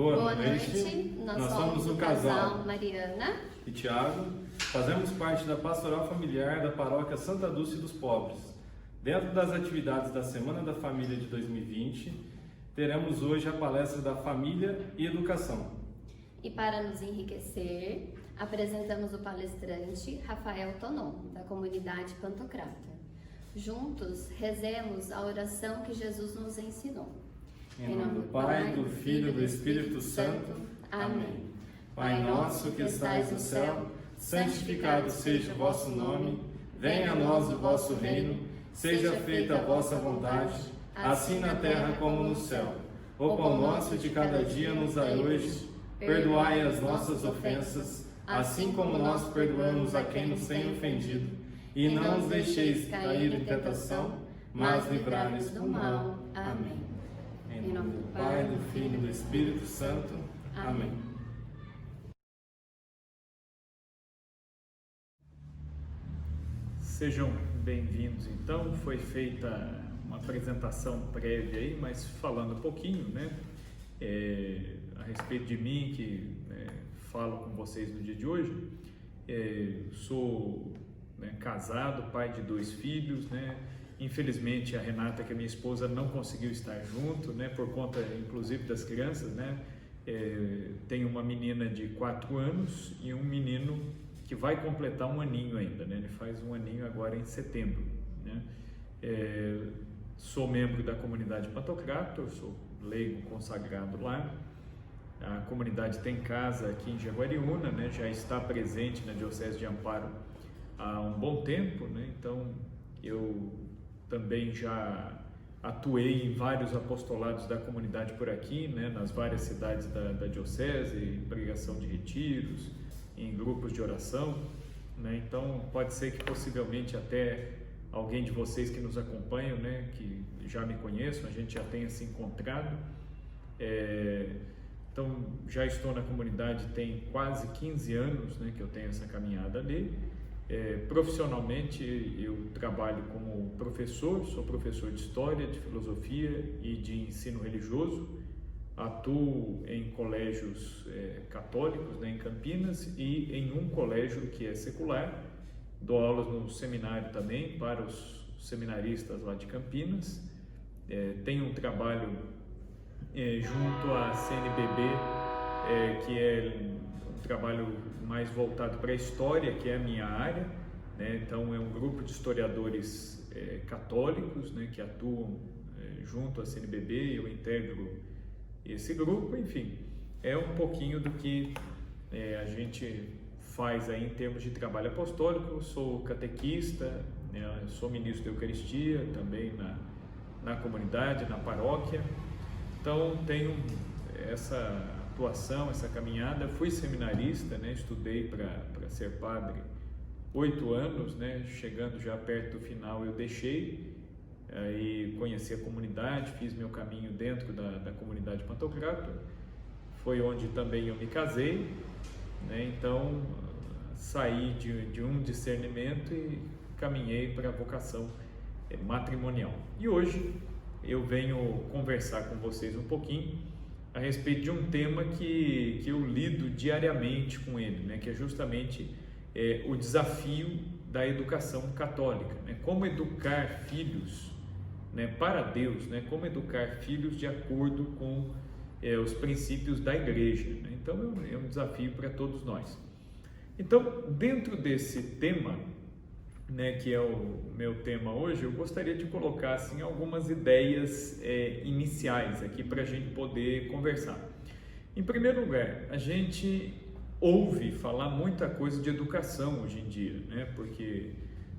Boa noite. Nós somos o casal Mariana e Tiago. Fazemos parte da Pastoral Familiar da Paróquia Santa Dulce dos Pobres. Dentro das atividades da Semana da Família de 2020, teremos hoje a palestra da Família e Educação. E para nos enriquecer, apresentamos o palestrante Rafael Tonon, da comunidade Pantocrata. Juntos, rezemos a oração que Jesus nos ensinou. Em nome do Pai, do Filho e do Espírito Santo. Amém. Pai nosso que estais no céu, santificado seja o vosso nome. Venha a nós o vosso reino. Seja feita a vossa vontade, assim na terra como no céu. O pão nosso de cada dia nos dai hoje. Perdoai as nossas ofensas, assim como nós perdoamos a quem nos tem ofendido. E não nos deixeis cair em tentação, mas livrai-nos do mal. Amém. Em nome do Pai, do Filho e do Espírito Santo. Amém. Sejam bem-vindos, então. Foi feita uma apresentação prévia aí, mas falando um pouquinho, a respeito de mim, que falo com vocês no dia de hoje. Sou casado, pai de 2 filhos, Infelizmente a Renata, que é minha esposa, não conseguiu estar junto, por conta inclusive das crianças, Tenho uma menina de 4 anos e um menino que vai completar 1 aninho ainda, Ele faz 1 aninho agora em setembro, Sou membro da comunidade Pantocrata, sou leigo consagrado lá. A comunidade tem casa aqui em Jaguariúna, já está presente na Diocese de Amparo há um bom tempo, Então eu também já atuei em vários apostolados da comunidade por aqui, nas várias cidades da Diocese, em pregação de retiros, em grupos de oração, Então pode ser que possivelmente até alguém de vocês que nos acompanham, que já me conheçam, a gente já tenha se encontrado. Então já estou na comunidade tem quase 15 anos, que eu tenho essa caminhada ali. Profissionalmente eu trabalho como professor, sou professor de História, de Filosofia e de Ensino Religioso. Atuo em colégios católicos, em Campinas, e em um colégio que é secular. Dou aulas no seminário também para os seminaristas lá de Campinas. Tenho um trabalho junto à CNBB, que é um trabalho mais voltado para a história, que é a minha área, Então é um grupo de historiadores católicos, que atuam junto à CNBB. Eu integro esse grupo. Enfim, é um pouquinho do que a gente faz aí em termos de trabalho apostólico. Sou catequista, sou ministro da Eucaristia também na comunidade, na paróquia. Então tenho essa atuação, essa caminhada. Fui seminarista, estudei para ser padre 8 anos, chegando já perto do final eu deixei, aí conheci a comunidade, fiz meu caminho dentro da comunidade Pantocrata. Foi onde também eu me casei, Então saí de um discernimento e caminhei para a vocação matrimonial. E hoje eu venho conversar com vocês um pouquinho a respeito de um tema que eu lido diariamente com ele, que é justamente o desafio da educação católica, Como educar filhos para Deus, Como educar filhos de acordo com os princípios da Igreja, Então é um desafio para todos nós. Então, dentro desse tema, que é o meu tema hoje, eu gostaria de colocar assim, algumas ideias iniciais aqui para a gente poder conversar. Em primeiro lugar, a gente ouve falar muita coisa de educação hoje em dia, Porque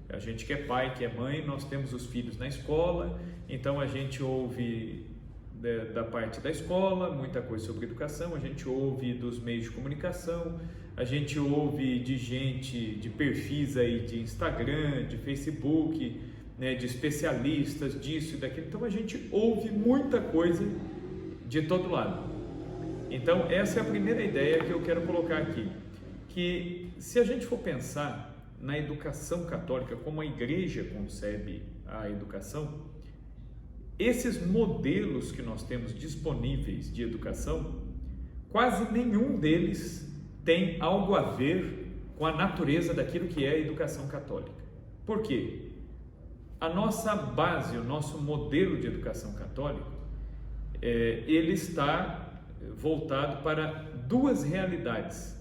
a gente que é pai, que é mãe, nós temos os filhos na escola, então a gente ouve da parte da escola muita coisa sobre educação, a gente ouve dos meios de comunicação, a gente ouve de gente, de perfis aí de Instagram, de Facebook, de especialistas disso e daquilo. Então a gente ouve muita coisa de todo lado. Então essa é a primeira ideia que eu quero colocar aqui, que se a gente for pensar na educação católica, como a Igreja concebe a educação, esses modelos que nós temos disponíveis de educação quase nenhum deles tem algo a ver com a natureza daquilo que é a educação católica. Por quê? A nossa base, o nosso modelo de educação católica, ele está voltado para duas realidades.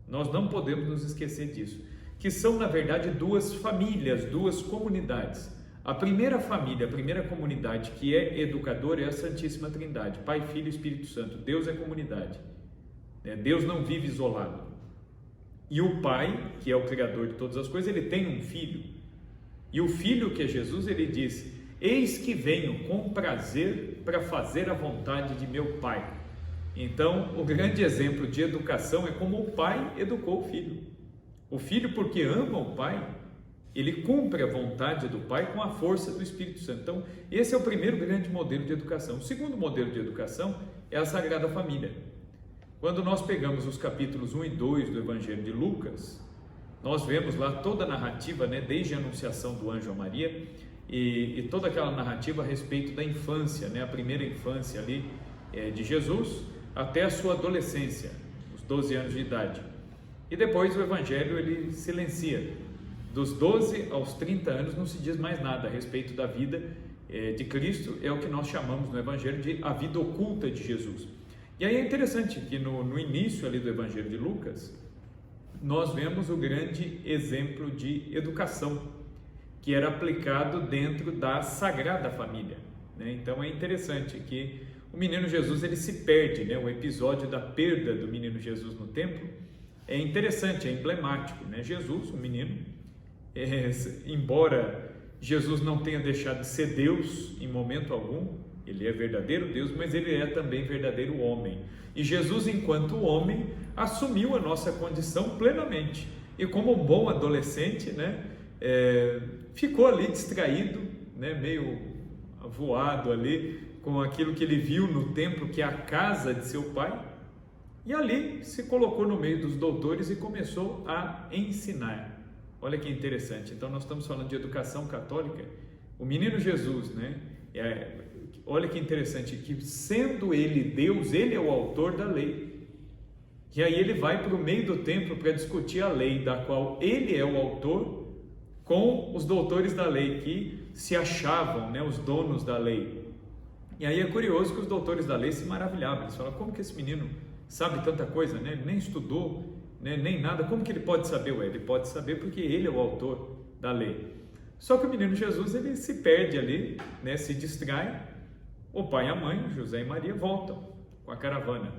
Nós não podemos nos esquecer disso, que são, na verdade, duas famílias, duas comunidades. A primeira família, a primeira comunidade que é educadora é a Santíssima Trindade, Pai, Filho e Espírito Santo. Deus é comunidade. Deus não vive isolado. E o Pai, que é o Criador de todas as coisas, ele tem um Filho. E o Filho, que é Jesus, ele diz: eis que venho com prazer para fazer a vontade de meu Pai. Então, o grande exemplo de educação é como o Pai educou o Filho. O Filho, porque ama o Pai, ele cumpre a vontade do Pai com a força do Espírito Santo. Então, esse é o primeiro grande modelo de educação. O segundo modelo de educação é a Sagrada Família. Quando nós pegamos os capítulos 1 e 2 do Evangelho de Lucas, nós vemos lá toda a narrativa, desde a anunciação do anjo a Maria e toda aquela narrativa a respeito da infância, a primeira infância ali de Jesus até a sua adolescência, os 12 anos de idade. E depois o Evangelho ele silencia. Dos 12 aos 30 anos não se diz mais nada a respeito da vida de Cristo, é o que nós chamamos no Evangelho de a vida oculta de Jesus. E aí é interessante que no início ali do Evangelho de Lucas, nós vemos o grande exemplo de educação que era aplicado dentro da Sagrada Família, Então é interessante que o menino Jesus ele se perde, O episódio da perda do menino Jesus no templo é interessante, é emblemático, Jesus, o menino, embora Jesus não tenha deixado de ser Deus em momento algum, ele é verdadeiro Deus, mas ele é também verdadeiro homem. E Jesus, enquanto homem, assumiu a nossa condição plenamente. E como um bom adolescente, ficou ali distraído, meio voado ali com aquilo que ele viu no templo, que é a casa de seu pai. E ali se colocou no meio dos doutores e começou a ensinar. Olha que interessante. Então nós estamos falando de educação católica. O menino Jesus, olha que interessante, que sendo ele Deus, ele é o autor da lei. E aí ele vai para o meio do templo para discutir a lei, da qual ele é o autor, com os doutores da lei, que se achavam, os donos da lei. E aí é curioso que os doutores da lei se maravilhavam. Eles falam: como que esse menino sabe tanta coisa, Ele nem estudou, nem nada, como que ele pode saber? Ele pode saber porque ele é o autor da lei. Só que o menino Jesus, ele se perde ali, se distrai. O pai e a mãe, José e Maria, voltam com a caravana.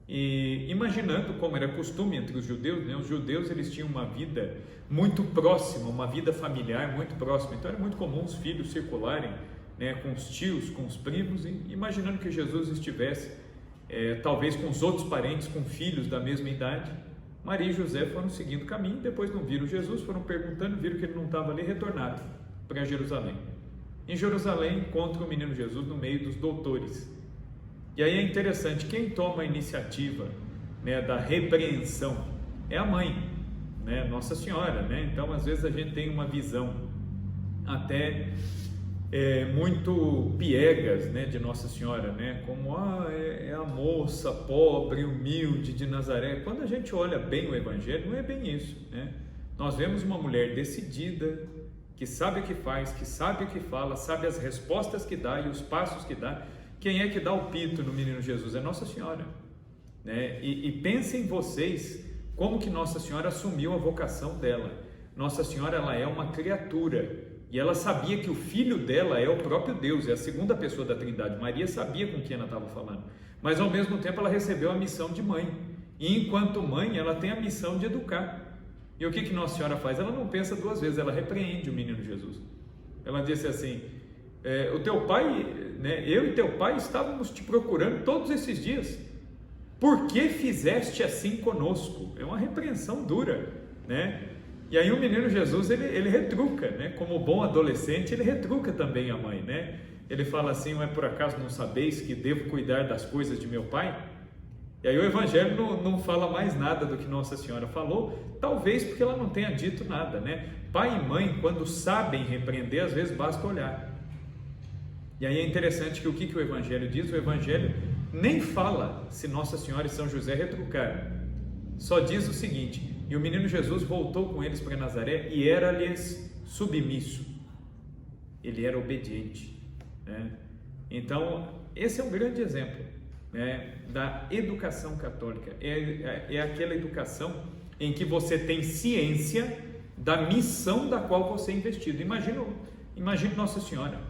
E imaginando como era costume entre os judeus, os judeus eles tinham uma vida muito próxima, uma vida familiar muito próxima. Então era muito comum os filhos circularem, com os tios, com os primos, e imaginando que Jesus estivesse talvez com os outros parentes, com filhos da mesma idade. Maria e José foram seguindo o caminho, depois não viram Jesus, foram perguntando, viram que ele não estava ali, retornaram para Jerusalém. Em Jerusalém encontra o menino Jesus no meio dos doutores. E aí é interessante, quem toma a iniciativa da repreensão é a mãe, Nossa Senhora, Então às vezes a gente tem uma visão até muito piegas, de Nossa Senhora, como é a moça pobre, humilde de Nazaré. Quando a gente olha bem o Evangelho, não é bem isso, Nós vemos uma mulher decidida, que sabe o que faz, que sabe o que fala, sabe as respostas que dá e os passos que dá. Quem é que dá o pito no menino Jesus? É Nossa Senhora, E pensem vocês como que Nossa Senhora assumiu a vocação dela. Nossa Senhora, ela é uma criatura e ela sabia que o filho dela é o próprio Deus, é a segunda pessoa da Trindade. Maria sabia com quem ela estava falando, mas ao mesmo tempo ela recebeu a missão de mãe, e enquanto mãe ela tem a missão de educar. E o que Nossa Senhora faz? Ela não pensa duas vezes, ela repreende o menino Jesus. Ela disse assim: o teu pai, eu e teu pai estávamos te procurando todos esses dias, por que fizeste assim conosco? É uma repreensão dura, E aí o menino Jesus, ele retruca, Como bom adolescente, ele retruca também a mãe, Ele fala assim: não é por acaso não sabeis que devo cuidar das coisas de meu pai? E aí o Evangelho não fala mais nada do que Nossa Senhora falou, talvez porque ela não tenha dito nada, Pai e mãe, quando sabem repreender, às vezes basta olhar. E aí é interessante que o que o Evangelho diz? O Evangelho nem fala se Nossa Senhora e São José retrucaram. Só diz o seguinte: e o menino Jesus voltou com eles para Nazaré e era-lhes submisso. Ele era obediente, né? Então, esse é um grande exemplo, né, da educação católica. É aquela educação em que você tem ciência da missão da qual você é investido. Imagine Nossa Senhora,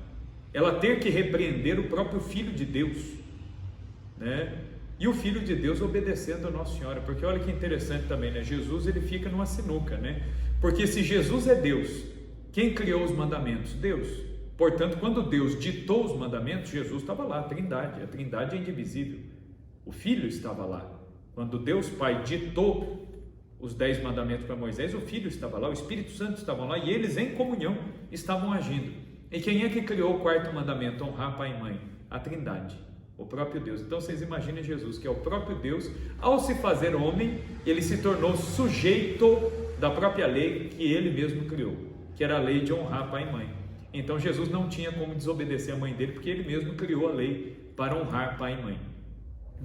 ela ter que repreender o próprio Filho de Deus, né? E o Filho de Deus obedecendo a Nossa Senhora, porque olha que interessante também, né? Jesus, ele fica numa sinuca, né? Porque se Jesus é Deus, quem criou os mandamentos? Deus. Portanto, quando Deus ditou os mandamentos, Jesus estava lá, a Trindade é indivisível. O Filho estava lá. Quando Deus Pai ditou os 10 mandamentos para Moisés, o Filho estava lá, o Espírito Santo estava lá, e eles em comunhão estavam agindo. E quem é que criou o 4º mandamento? Honrar pai e mãe. A Trindade, o próprio Deus. Então vocês imaginem Jesus, que é o próprio Deus, ao se fazer homem, ele se tornou sujeito da própria lei que ele mesmo criou, que era a lei de honrar pai e mãe. Então Jesus não tinha como desobedecer a mãe dele, porque ele mesmo criou a lei para honrar pai e mãe.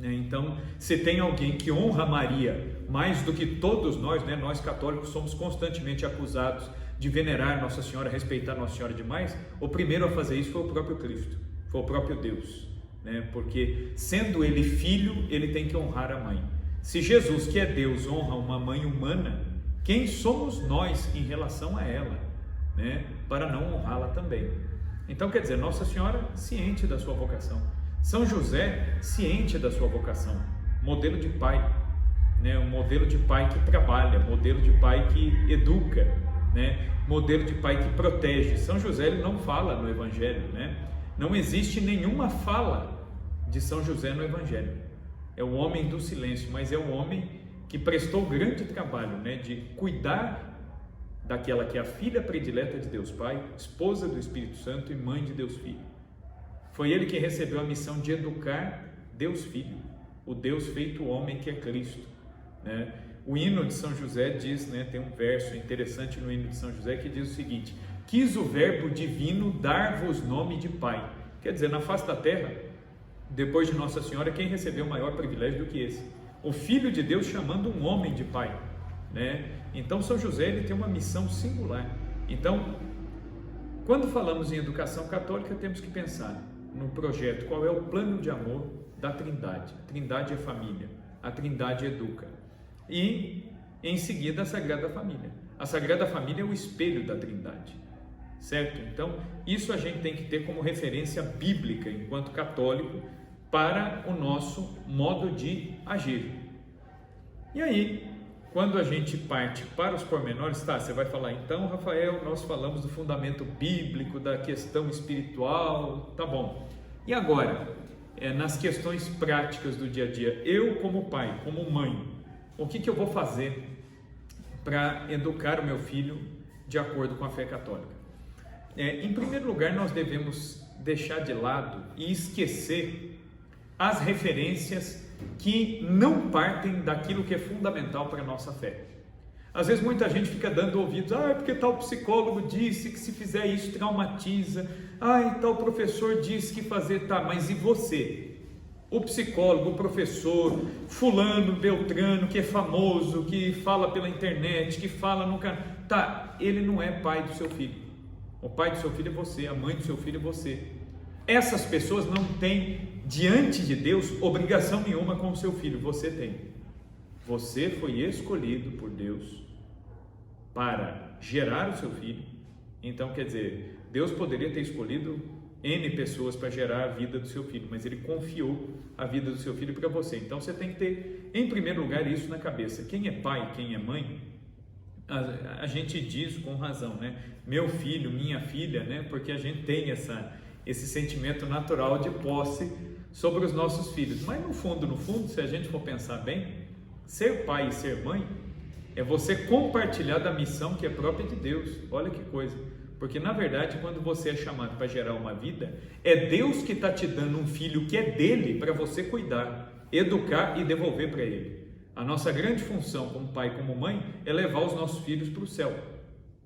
Então, se tem alguém que honra Maria mais do que todos nós, né, nós católicos somos constantemente acusados de venerar Nossa Senhora, respeitar Nossa Senhora demais, o primeiro a fazer isso foi o próprio Cristo, foi o próprio Deus, né? Porque sendo ele filho, ele tem que honrar a mãe. Se Jesus, que é Deus, honra uma mãe humana, quem somos nós em relação a ela, né, para não honrá-la também? Então, quer dizer, Nossa Senhora ciente da sua vocação, São José ciente da sua vocação, modelo de pai, né, um modelo de pai que trabalha, modelo de pai que educa, né, modelo de pai que protege. São José, ele não fala no Evangelho, né? Não existe nenhuma fala de São José no Evangelho. É o homem do silêncio, mas é o homem que prestou grande trabalho, né, de cuidar daquela que é a filha predileta de Deus Pai, esposa do Espírito Santo e mãe de Deus Filho. Foi ele que recebeu a missão de educar Deus Filho, o Deus feito homem que é Cristo, né? O hino de São José diz, né, tem um verso interessante no hino de São José que diz o seguinte: quis o verbo divino dar-vos nome de Pai. Quer dizer, na face da terra, depois de Nossa Senhora, quem recebeu maior privilégio do que esse? O Filho de Deus chamando um homem de Pai, né? Então São José, ele tem uma missão singular. Então, quando falamos em educação católica, temos que pensar no projeto, qual é o plano de amor da Trindade. A Trindade é família, a Trindade educa. E, em seguida, a Sagrada Família. A Sagrada Família é o espelho da Trindade, certo? Então, isso a gente tem que ter como referência bíblica, enquanto católico, para o nosso modo de agir. E aí, quando a gente parte para os pormenores, tá, você vai falar, então, Rafael, nós falamos do fundamento bíblico, da questão espiritual, tá bom. E agora, nas questões práticas do dia a dia, eu como pai, como mãe, o que eu vou fazer para educar o meu filho de acordo com a fé católica? Em primeiro lugar, nós devemos deixar de lado e esquecer as referências que não partem daquilo que é fundamental para a nossa fé. Às vezes muita gente fica dando ouvidos, porque tal psicólogo disse que se fizer isso traumatiza, tal professor disse que fazer, tá, mas e você? O psicólogo, o professor, fulano, beltrano, que é famoso, que fala pela internet, que fala no canal, tá, ele não é pai do seu filho. O pai do seu filho é você, a mãe do seu filho é você. Essas pessoas não têm, diante de Deus, obrigação nenhuma com o seu filho, você tem. Você foi escolhido por Deus para gerar o seu filho. Então, quer dizer, Deus poderia ter escolhido N pessoas para gerar a vida do seu filho, mas Ele confiou a vida do seu filho para você. Então, você tem que ter, em primeiro lugar, isso na cabeça. Quem é pai, quem é mãe, a gente diz com razão, né? Meu filho, minha filha, né? Porque a gente tem esse sentimento natural de posse sobre os nossos filhos. Mas no fundo, se a gente for pensar bem, ser pai e ser mãe é você compartilhar da missão que é própria de Deus. Olha que coisa. Porque na verdade, quando você é chamado para gerar uma vida, é Deus que está te dando um filho que é dele para você cuidar, educar e devolver para ele. A nossa grande função como pai e como mãe é levar os nossos filhos para o céu.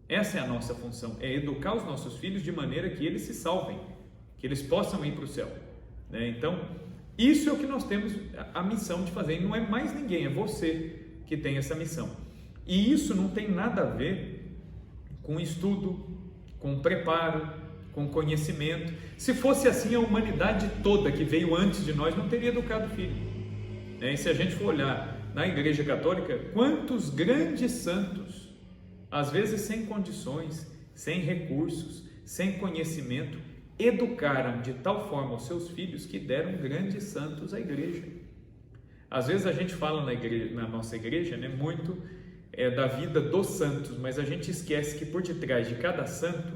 Essa é a nossa função, é educar os nossos filhos de maneira que eles se salvem, que eles possam ir para o céu, né? Então, Isso é o que nós temos a missão de fazer, e não é mais ninguém, é você que tem essa missão. E isso não tem nada a ver com estudo, com preparo, com conhecimento. Se fosse assim, a humanidade toda que veio antes de nós não teria educado o filho. E se a gente for olhar na Igreja Católica, quantos grandes santos, às vezes sem condições, sem recursos, sem conhecimento, educaram de tal forma os seus filhos que deram grandes santos à igreja. Às vezes a gente fala na nossa igreja, né, muito da vida dos santos, mas a gente esquece que por detrás de cada santo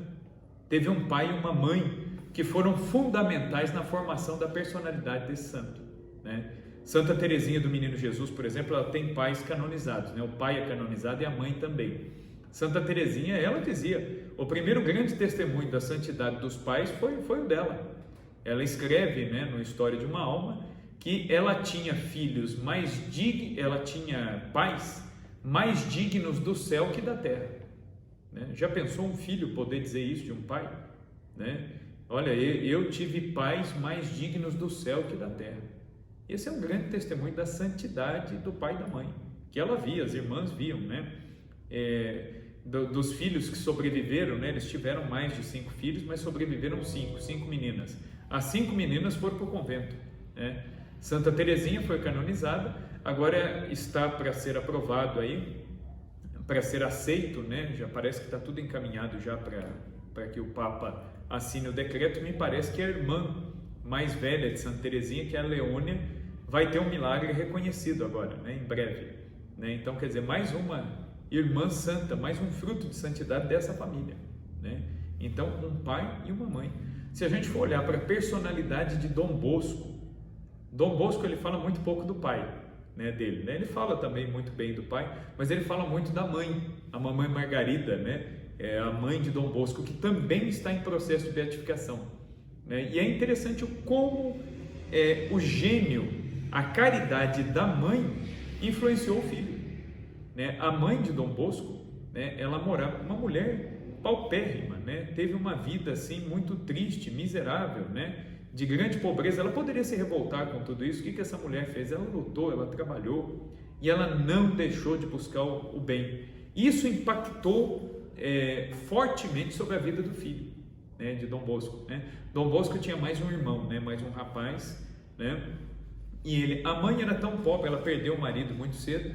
teve um pai e uma mãe que foram fundamentais na formação da personalidade desse santo, né? Santa Teresinha do Menino Jesus, por exemplo, ela tem pais canonizados, né? O pai é canonizado e a mãe também. Santa Teresinha, ela dizia, o primeiro grande testemunho da santidade dos pais foi o dela. Ela escreve, né, no História de uma Alma, que ela tinha filhos ela tinha pais mais dignos do céu que da terra, né? Já pensou um filho poder dizer isso de um pai, né? Olha, eu tive pais mais dignos do céu que da terra. Esse é um grande testemunho da santidade do pai e da mãe, que ela via, as irmãs viam, né? Dos filhos que sobreviveram, né? Eles tiveram mais de 5 filhos, mas sobreviveram 5 meninas. As 5 meninas foram para o convento, né? Santa Teresinha foi canonizada, agora está para ser aprovado aí, para ser aceito, né? Já parece que está tudo encaminhado já para que o Papa assine o decreto. Me parece que a irmã mais velha de Santa Teresinha, que é a Leônia, vai ter um milagre reconhecido agora, né? Em breve, né? Então, quer dizer, mais uma irmã santa, mais um fruto de santidade dessa família, né? Então, um pai e uma mãe. Se a gente for olhar para a personalidade de Dom Bosco, ele fala muito pouco do pai, né, dele, né? Ele fala também muito bem do pai, mas ele fala muito da mãe, a mamãe Margarida, né? É a mãe de Dom Bosco, que também está em processo de beatificação, né? E é interessante como o gênio, a caridade da mãe influenciou o filho, né? A mãe de Dom Bosco, né, ela morava, uma mulher paupérrima, né? Teve uma vida assim muito triste, miserável, né? De grande pobreza. Ela poderia se revoltar com tudo isso. O que essa mulher fez? Ela lutou, ela trabalhou e ela não deixou de buscar o bem. Isso impactou fortemente sobre a vida do filho, né, de Dom Bosco, né? Dom Bosco tinha mais um irmão, né, mais um rapaz, né? E a mãe era tão pobre, ela perdeu o marido muito cedo,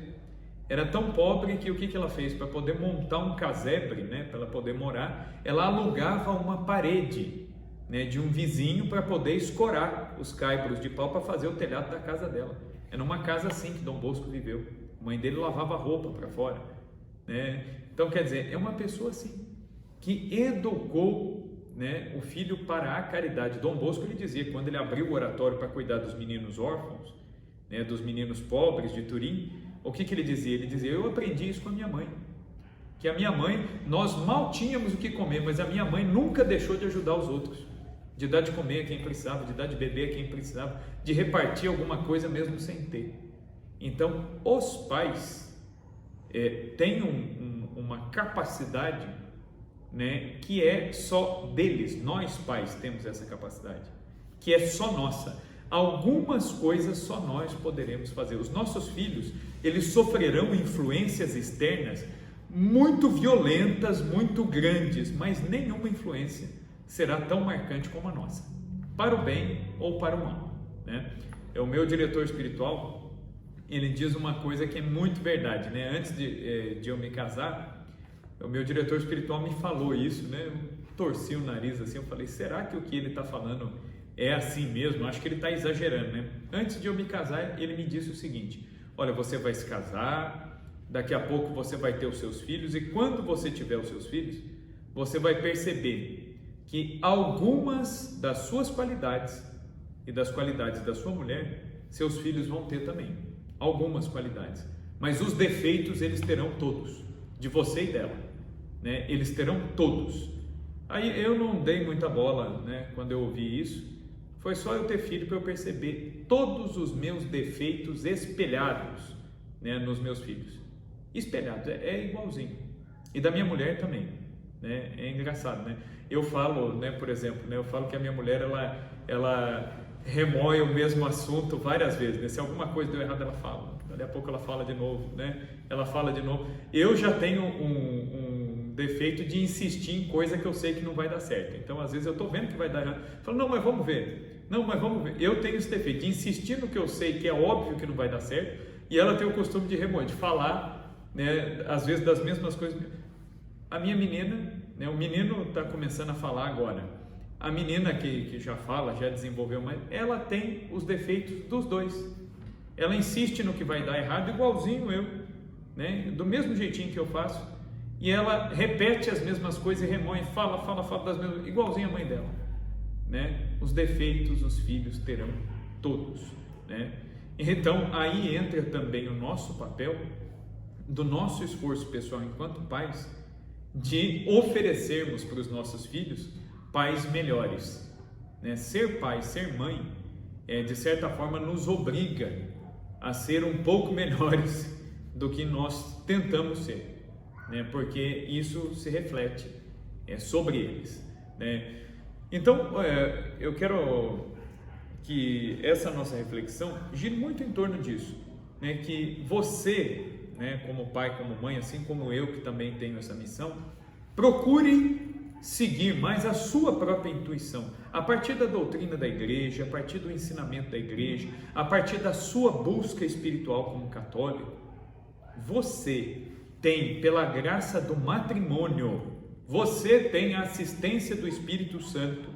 era tão pobre que o que ela fez? Para poder montar um casebre, né, para ela poder morar, ela alugava uma parede, né, de um vizinho para poder escorar os caibros de pau para fazer o telhado da casa dela. Era uma casa assim que Dom Bosco viveu. A mãe dele lavava roupa para fora, né? Então, quer dizer, é uma pessoa assim que educou, né, o filho para a caridade. Dom Bosco, ele dizia, quando ele abriu o oratório para cuidar dos meninos órfãos, né, dos meninos pobres de Turim, o que ele dizia? Ele dizia, eu aprendi isso com a minha mãe, que a minha mãe, nós mal tínhamos o que comer, mas a minha mãe nunca deixou de ajudar os outros, de dar de comer a quem precisava, de dar de beber a quem precisava, de repartir alguma coisa mesmo sem ter. Então, os pais têm uma capacidade, né, que é só deles. Nós pais temos essa capacidade, que é só nossa. Algumas coisas só nós poderemos fazer. Os nossos filhos, eles sofrerão influências externas muito violentas, muito grandes, mas nenhuma influência será tão marcante como a nossa, para o bem ou para o mal, né? O meu diretor espiritual, ele diz uma coisa que é muito verdade, né? Antes de eu me casar, o meu diretor espiritual me falou isso, né? Eu torci o nariz assim, eu falei, será que o que ele está falando é assim mesmo? Acho que ele está exagerando, né? Antes de eu me casar, ele me disse o seguinte, olha, você vai se casar, daqui a pouco você vai ter os seus filhos, e quando você tiver os seus filhos, você vai perceber que algumas das suas qualidades e das qualidades da sua mulher, seus filhos vão ter também, algumas qualidades, mas os defeitos eles terão todos, de você e dela, né? Eles terão todos. Aí eu não dei muita bola, né, quando eu ouvi isso, foi só eu ter filho para eu perceber todos os meus defeitos espelhados, né, nos meus filhos, espelhados, é igualzinho, e da minha mulher também, né? É engraçado, né? Eu falo, né, por exemplo, né, eu falo que a minha mulher ela remoe o mesmo assunto várias vezes, né? Se alguma coisa deu errado, ela fala. Daqui a pouco ela fala de novo, né? Ela fala de novo. Eu já tenho um defeito de insistir em coisa que eu sei que não vai dar certo. Então, às vezes, eu estou vendo que vai dar errado. Eu falo, não, mas vamos ver. Não, mas vamos ver. Eu tenho esse defeito de insistir no que eu sei que é óbvio que não vai dar certo. E ela tem o costume de remoer, de falar, né? Às vezes, das mesmas coisas. A minha menina, né? O menino está começando a falar agora. A menina que já fala, já desenvolveu mais, ela tem os defeitos dos dois. Ela insiste no que vai dar errado, igualzinho eu, né? Do mesmo jeitinho que eu faço. E ela repete as mesmas coisas e remoe, fala das mesmas, igualzinho a mãe dela, né? Os defeitos os filhos terão todos, né? Então, aí entra também o nosso papel, do nosso esforço pessoal enquanto pais, de oferecermos para os nossos filhos pais melhores, né? Ser pai, ser mãe, de certa forma nos obriga a ser um pouco melhores do que nós tentamos ser, né? Porque isso se reflete sobre eles, né? Então, eu quero que essa nossa reflexão gire muito em torno disso, né? Que você, né, como pai, como mãe, assim como eu que também tenho essa missão, procure seguir mais a sua própria intuição, a partir da doutrina da igreja, a partir do ensinamento da igreja, a partir da sua busca espiritual como católico. Você tem, pela graça do matrimônio, você tem a assistência do Espírito Santo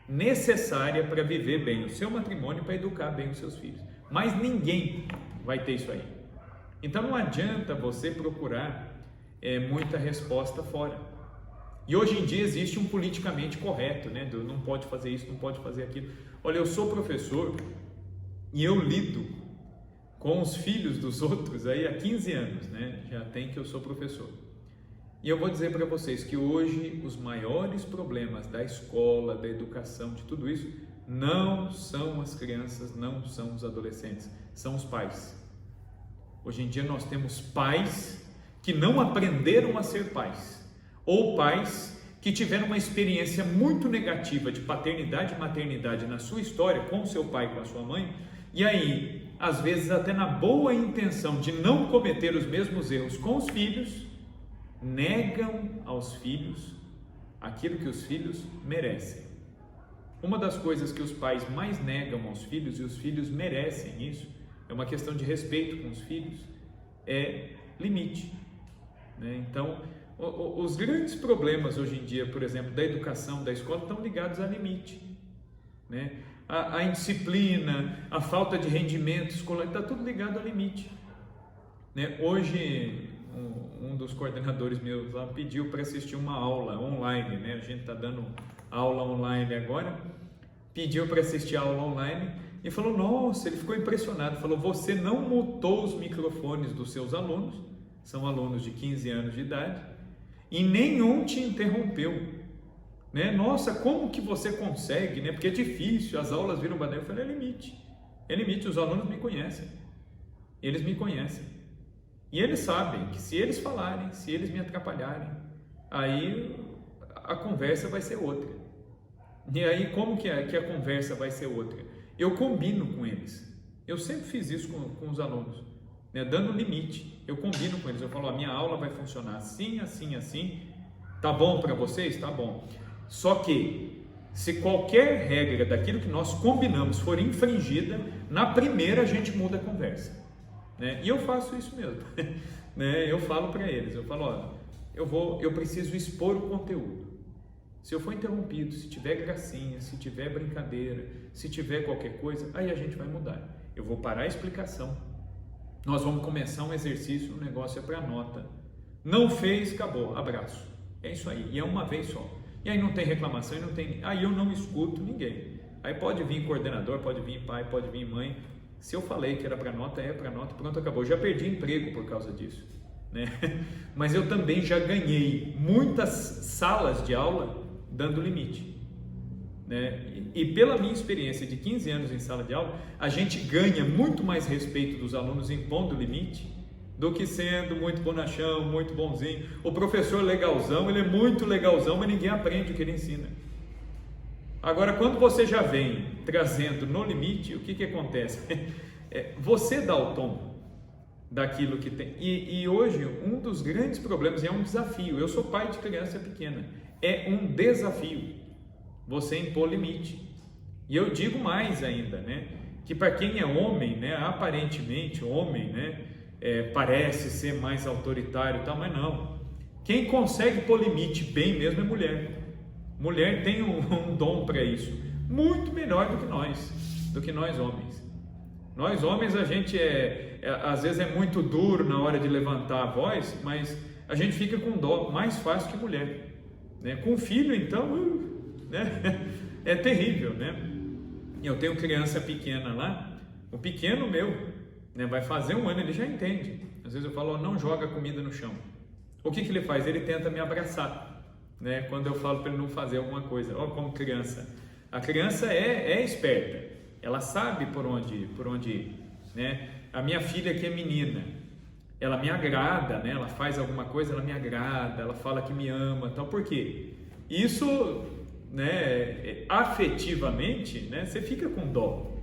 necessária para viver bem o seu matrimônio, para educar bem os seus filhos. Mas ninguém vai ter isso aí. Então não adianta você procurar muita resposta fora. E hoje em dia existe um politicamente correto, né? Não pode fazer isso, não pode fazer aquilo. Olha, eu sou professor e eu lido com os filhos dos outros aí há 15 anos, né? Já tem que eu sou professor. E eu vou dizer para vocês que hoje os maiores problemas da escola, da educação, de tudo isso, não são as crianças, não são os adolescentes, são os pais. Hoje em dia nós temos pais que não aprenderam a ser pais, ou pais que tiveram uma experiência muito negativa de paternidade e maternidade na sua história, com o seu pai e com a sua mãe, e aí, às vezes até na boa intenção de não cometer os mesmos erros com os filhos, negam aos filhos aquilo que os filhos merecem. Uma das coisas que os pais mais negam aos filhos, e os filhos merecem isso, é uma questão de respeito com os filhos, é limite, né? Então, os grandes problemas hoje em dia, por exemplo, da educação, da escola, estão ligados a limite, né? A indisciplina, a falta de rendimento escolar, está tudo ligado a limite, né? Hoje, um dos coordenadores meus lá pediu para assistir uma aula online, né? A gente está dando aula online agora, pediu para assistir a aula online e falou, nossa, ele ficou impressionado, falou, você não mutou os microfones dos seus alunos, são alunos de 15 anos de idade, e nenhum te interrompeu, né? Nossa, como que você consegue, né? Porque é difícil, as aulas viram bandeira. Eu falei, é limite, os alunos me conhecem, eles me conhecem, e eles sabem que se eles falarem, se eles me atrapalharem, aí a conversa vai ser outra. E aí como que a conversa vai ser outra? Eu combino com eles, eu sempre fiz isso com os alunos, né? Dando limite, eu combino com eles, eu falo, a minha aula vai funcionar assim, assim, assim, tá bom para vocês? Tá bom. Só que, se qualquer regra daquilo que nós combinamos for infringida, na primeira a gente muda a conversa, né? E eu faço isso mesmo, né? Eu falo para eles, eu falo, ó, eu preciso expor o conteúdo. Se eu for interrompido, se tiver gracinha, se tiver brincadeira, se tiver qualquer coisa, aí a gente vai mudar. Eu vou parar a explicação. Nós vamos começar um exercício, o negócio é para nota. Não fez, acabou, abraço. É isso aí, e é uma vez só. E aí não tem reclamação, aí eu não escuto ninguém. Aí pode vir coordenador, pode vir pai, pode vir mãe. Se eu falei que era para nota, é para nota, pronto, acabou. Eu já perdi emprego por causa disso, né? Mas eu também já ganhei muitas salas de aula dando limite, né? E pela minha experiência de 15 anos em sala de aula, a gente ganha muito mais respeito dos alunos impondo limite do que sendo muito bonachão, muito bonzinho. O professor legalzão, ele é muito legalzão, mas ninguém aprende o que ele ensina. Agora, quando você já vem trazendo no limite, o que acontece? Você dá o tom daquilo que tem. E hoje, um dos grandes problemas, é um desafio, eu sou pai de criança pequena, é um desafio você impor limite. E eu digo mais ainda, né? Que para quem é homem, né? Aparentemente homem, né? Parece ser mais autoritário e tal, mas não. Quem consegue pôr limite bem mesmo é mulher. Mulher tem um dom para isso, muito melhor do que nós homens. Nós homens, a gente às vezes é muito duro na hora de levantar a voz, mas a gente fica com dó mais fácil que mulher, né? Com filho, então, né? É terrível, né? Eu tenho criança pequena lá, o pequeno meu, né, vai fazer 1 ano, ele já entende. Às vezes eu falo, não joga comida no chão. O que ele faz? Ele tenta me abraçar, né? Quando eu falo para ele não fazer alguma coisa. Olha como criança. A criança é esperta, ela sabe por onde ir, né? A minha filha que é menina, ela me agrada, né? Ela faz alguma coisa, ela me agrada, ela fala que me ama, tal. Por quê? Isso, né, afetivamente, né, você fica com dó.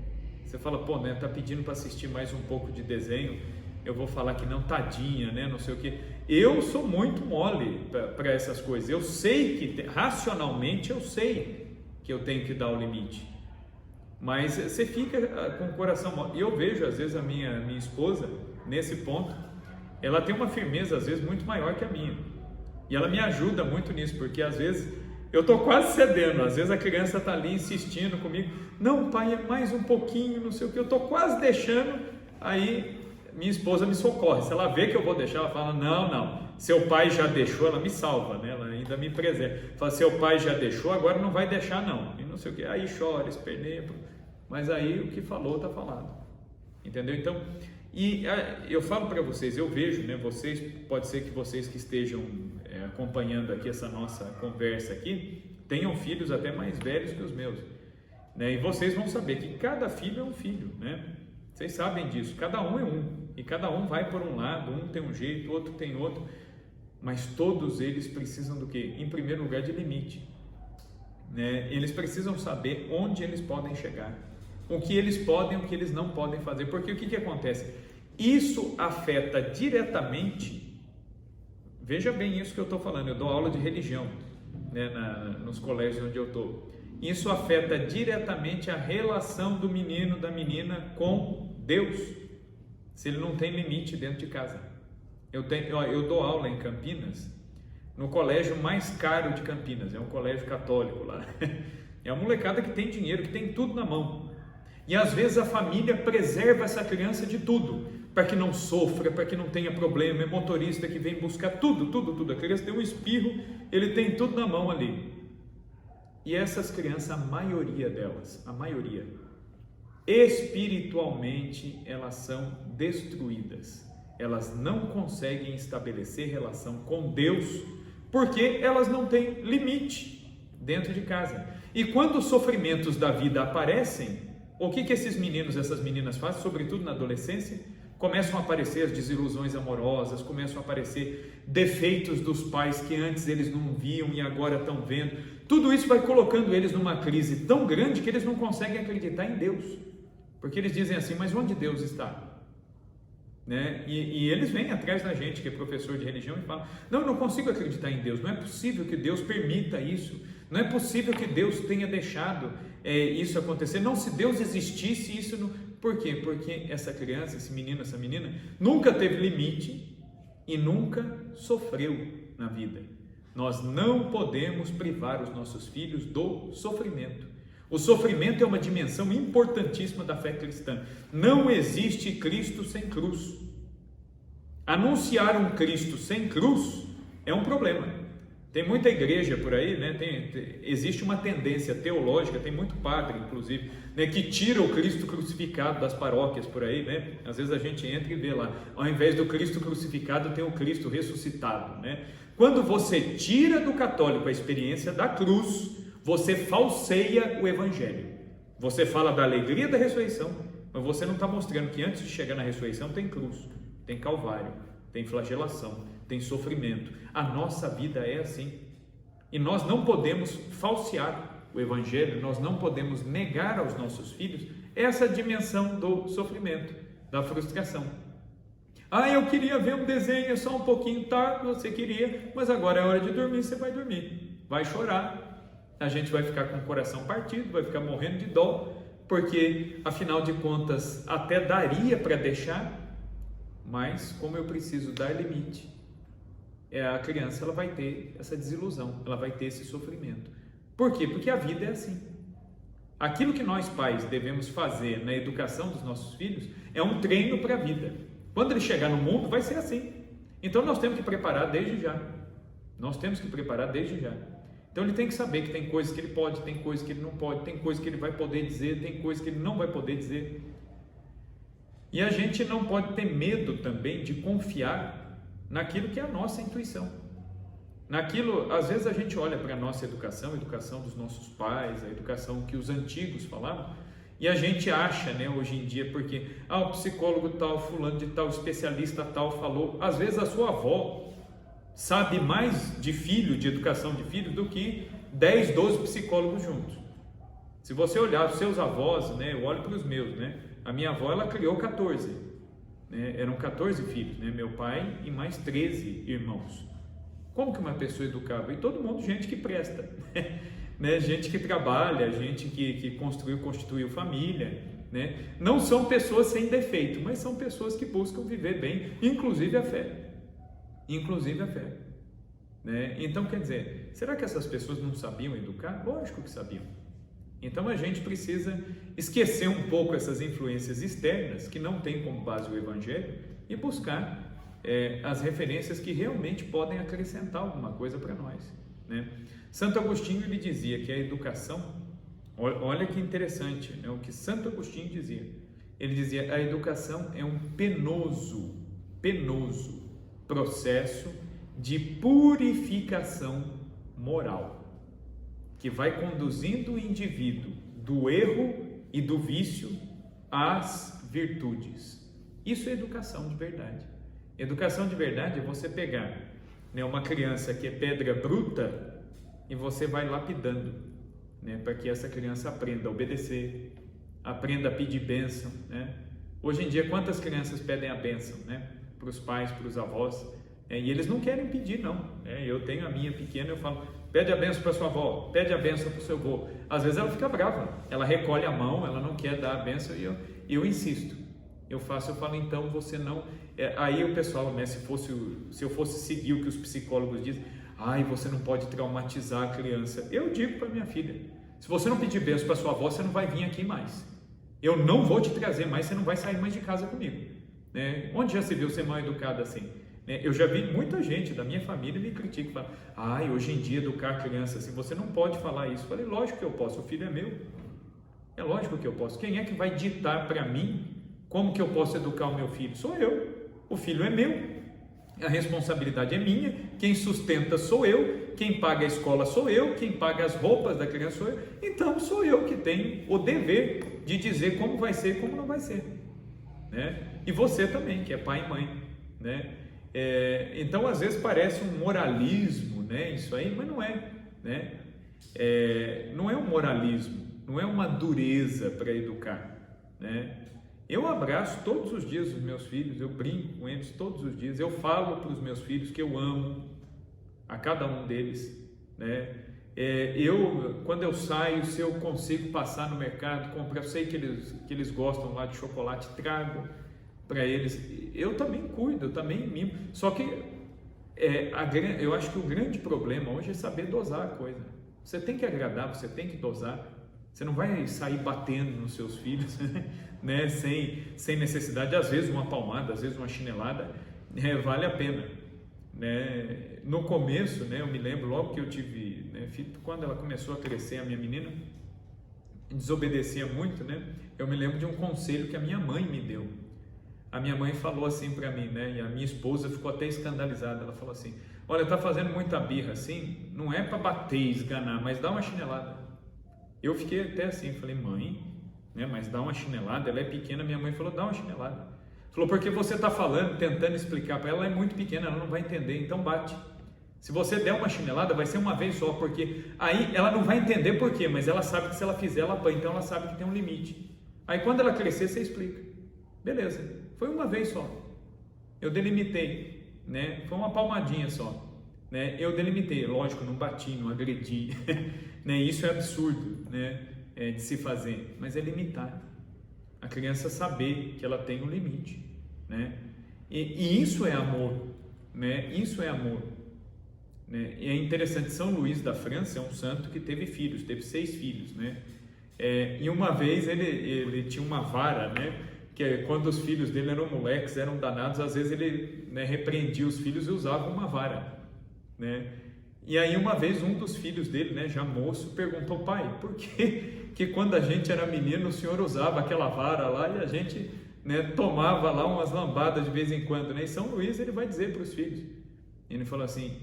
Você fala, pô, né, tá pedindo para assistir mais um pouco de desenho, eu vou falar que não, tadinha, né, não sei o que. Eu sou muito mole para essas coisas. Eu sei que, racionalmente, eu sei que eu tenho que dar o limite. Mas você fica com o coração mole. E eu vejo, às vezes, a minha esposa, nesse ponto, ela tem uma firmeza, às vezes, muito maior que a minha. E ela me ajuda muito nisso, porque, às vezes, eu estou quase cedendo. Às vezes, a criança está ali insistindo comigo. Não, pai, é mais um pouquinho, não sei o que. Eu estou quase deixando, aí minha esposa me socorre. Se ela vê que eu vou deixar, ela fala, não, seu pai já deixou, ela me salva, né? Ela ainda me preserva. Fala, seu pai já deixou, agora não vai deixar não. E não sei o que, aí chora, esperneia, mas aí o que falou está falado, entendeu? Então, eu falo para vocês, eu vejo, né? Vocês, pode ser que vocês que estejam acompanhando aqui essa nossa conversa aqui, tenham filhos até mais velhos que os meus, né? E vocês vão saber que cada filho é um filho, né? Vocês sabem disso, cada um é um, e cada um vai por um lado, um tem um jeito, outro tem outro, mas todos eles precisam do quê? Em primeiro lugar, de limite, né? Eles precisam saber onde eles podem chegar, o que eles podem, o que eles não podem fazer, porque o que acontece? Isso afeta diretamente, veja bem isso que eu estou falando, eu dou aula de religião, né, nos colégios onde eu estou. Isso afeta diretamente a relação do menino, da menina com Deus, se ele não tem limite dentro de casa. Eu dou aula em Campinas, no colégio mais caro de Campinas, é um colégio católico lá. É uma molecada que tem dinheiro, que tem tudo na mão. E às vezes a família preserva essa criança de tudo, para que não sofra, para que não tenha problema. É motorista que vem buscar tudo. A criança tem um espirro, ele tem tudo na mão ali. E essas crianças, a maioria delas, espiritualmente, elas são destruídas. Elas não conseguem estabelecer relação com Deus, porque elas não têm limite dentro de casa. E quando os sofrimentos da vida aparecem, o que esses meninos, essas meninas fazem, sobretudo na adolescência? Começam a aparecer as desilusões amorosas, começam a aparecer defeitos dos pais que antes eles não viam e agora estão vendo. Tudo isso vai colocando eles numa crise tão grande que eles não conseguem acreditar em Deus, porque eles dizem assim, mas onde Deus está? Né? E eles vêm atrás da gente, que é professor de religião, e falam, eu não consigo acreditar em Deus, não é possível que Deus permita isso, não é possível que Deus tenha deixado isso acontecer, não, se Deus existisse, isso não... Por quê? Porque essa criança, esse menino, essa menina, nunca teve limite e nunca sofreu na vida. Nós não podemos privar os nossos filhos do sofrimento. O sofrimento é uma dimensão importantíssima da fé cristã. Não existe Cristo sem cruz. Anunciar um Cristo sem cruz é um problema. Tem muita igreja por aí, né? Existe uma tendência teológica, tem muito padre, inclusive, né, que tira o Cristo crucificado das paróquias por aí, né? Às vezes a gente entra e vê lá, ao invés do Cristo crucificado, tem o Cristo ressuscitado, né? Quando você tira do católico a experiência da cruz, você falseia o evangelho. Você fala da alegria da ressurreição, mas você não está mostrando que antes de chegar na ressurreição tem cruz, tem calvário, tem flagelação, tem sofrimento. A nossa vida é assim. E nós não podemos falsear o Evangelho, nós não podemos negar aos nossos filhos essa dimensão do sofrimento, da frustração. Eu queria ver um desenho só um pouquinho, tá? Você queria, mas agora é hora de dormir, você vai dormir, vai chorar, a gente vai ficar com o coração partido, vai ficar morrendo de dó, porque afinal de contas até daria para deixar, mas como eu preciso dar limite, a criança ela vai ter essa desilusão, ela vai ter esse sofrimento. Por quê? Porque a vida é assim. Aquilo que nós pais devemos fazer na educação dos nossos filhos é um treino para a vida. Quando ele chegar no mundo vai ser assim. Então nós temos que preparar desde já. Nós temos que preparar desde já. Então ele tem que saber que tem coisas que ele pode, tem coisas que ele não pode, tem coisas que ele vai poder dizer, tem coisas que ele não vai poder dizer. E a gente não pode ter medo também de confiar naquilo que é a nossa intuição. Naquilo, às vezes a gente olha para a nossa educação, a educação dos nossos pais, a educação que os antigos falavam, e a gente acha, né, hoje em dia, porque o psicólogo tal, fulano de tal, especialista tal falou, às vezes a sua avó sabe mais de filho, de educação de filho, do que 10, 12 psicólogos juntos. Se você olhar os seus avós, né, eu olho para os meus, né, a minha avó ela criou 14, né, eram 14 filhos, né, meu pai e mais 13 irmãos. Como que uma pessoa educava? E todo mundo gente que presta, né, gente que trabalha, gente que constituiu família, né, não são pessoas sem defeito, mas são pessoas que buscam viver bem, inclusive a fé. Inclusive a fé, né? Então quer dizer, será que essas pessoas não sabiam educar? Lógico que sabiam. Então a gente precisa esquecer um pouco essas influências externas que não tem como base o Evangelho e buscar as referências que realmente podem acrescentar alguma coisa para nós, né? Santo Agostinho ele dizia que a educação, olha que interessante, né? O que Santo Agostinho dizia, ele dizia a educação é um penoso processo de purificação moral, que vai conduzindo o indivíduo do erro e do vício às virtudes. Isso é educação de verdade. Educação de verdade é você pegar, né, uma criança que é pedra bruta e você vai lapidando, né, para que essa criança aprenda a obedecer, aprenda a pedir bênção, né? Hoje em dia, quantas crianças pedem a bênção, né? Para os pais, para os avós, e eles não querem pedir não, eu tenho a minha pequena, eu falo, pede a benção para sua avó, pede a benção para o seu avô, às vezes ela fica brava, ela recolhe a mão, ela não quer dar a benção, e eu insisto, eu falo, então você não, aí o pessoal, né, se eu fosse seguir o que os psicólogos dizem, você não pode traumatizar a criança, eu digo para minha filha, se você não pedir benção para sua avó, você não vai vir aqui mais, eu não vou te trazer mais, você não vai sair mais de casa comigo, né? Onde já se viu ser mal educado assim? Eu já vi muita gente da minha família me critica, fala, hoje em dia educar a criança assim, você não pode falar isso. Eu falei, lógico que eu posso, o filho é meu, é lógico que eu posso. Quem é que vai ditar para mim como que eu posso educar o meu filho? Sou eu, o filho é meu, a responsabilidade é minha, quem sustenta sou eu, quem paga a escola sou eu, quem paga as roupas da criança sou eu, então sou eu que tenho o dever de dizer como vai ser e como não vai ser, né? E você também, que é pai e mãe, né? Então às vezes parece um moralismo, né, isso aí, mas não é, né? Não é um moralismo, não é uma dureza para educar, né? Eu abraço todos os dias os meus filhos, eu brinco com eles todos os dias, eu falo para os meus filhos que eu amo a cada um deles, né? Quando eu saio, se eu consigo passar no mercado, comprar, eu sei que eles gostam lá de chocolate, trago para eles, eu também cuido, eu também mimo, só que eu acho que o grande problema hoje é saber dosar a coisa. Você tem que agradar, você tem que dosar, você não vai sair batendo nos seus filhos, né, sem necessidade, às vezes uma palmada, às vezes uma chinelada, vale a pena, né? No começo, né, eu me lembro logo que eu tive, né, quando ela começou a crescer, a minha menina desobedecia muito, né, eu me lembro de um conselho que a minha mãe me deu. A minha mãe falou assim para mim, né? E a minha esposa ficou até escandalizada. Ela falou assim, olha, tá fazendo muita birra assim, não é para bater e esganar, mas dá uma chinelada. Eu fiquei até assim, falei, mãe, né? Mas dá uma chinelada, ela é pequena. Minha mãe falou, dá uma chinelada. Falou, porque você tá falando, tentando explicar para ela, ela é muito pequena, ela não vai entender, então bate. Se você der uma chinelada, vai ser uma vez só, porque aí ela não vai entender por quê, mas ela sabe que se ela fizer, ela apanha, então ela sabe que tem um limite. Aí quando ela crescer, você explica. Beleza, foi uma vez só. Eu delimitei, né? Foi uma palmadinha só, né? Eu delimitei, lógico, não bati, não agredi, né? Isso é absurdo, né? De se fazer, mas é limitar. A criança saber que ela tem um limite, né? E isso é amor, né? Isso é amor. Né? E é interessante, São Luís da França é um santo que teve filhos, teve 6 filhos, né? E uma vez ele tinha uma vara, né? Que quando os filhos dele eram moleques, eram danados, às vezes ele, né, repreendia os filhos e usava uma vara, né? E aí uma vez um dos filhos dele, né, já moço, perguntou: pai, por que quando a gente era menino o senhor usava aquela vara lá e a gente, né, tomava lá umas lambadas de vez em quando, né? E São Luís ele vai dizer para os filhos, ele falou assim: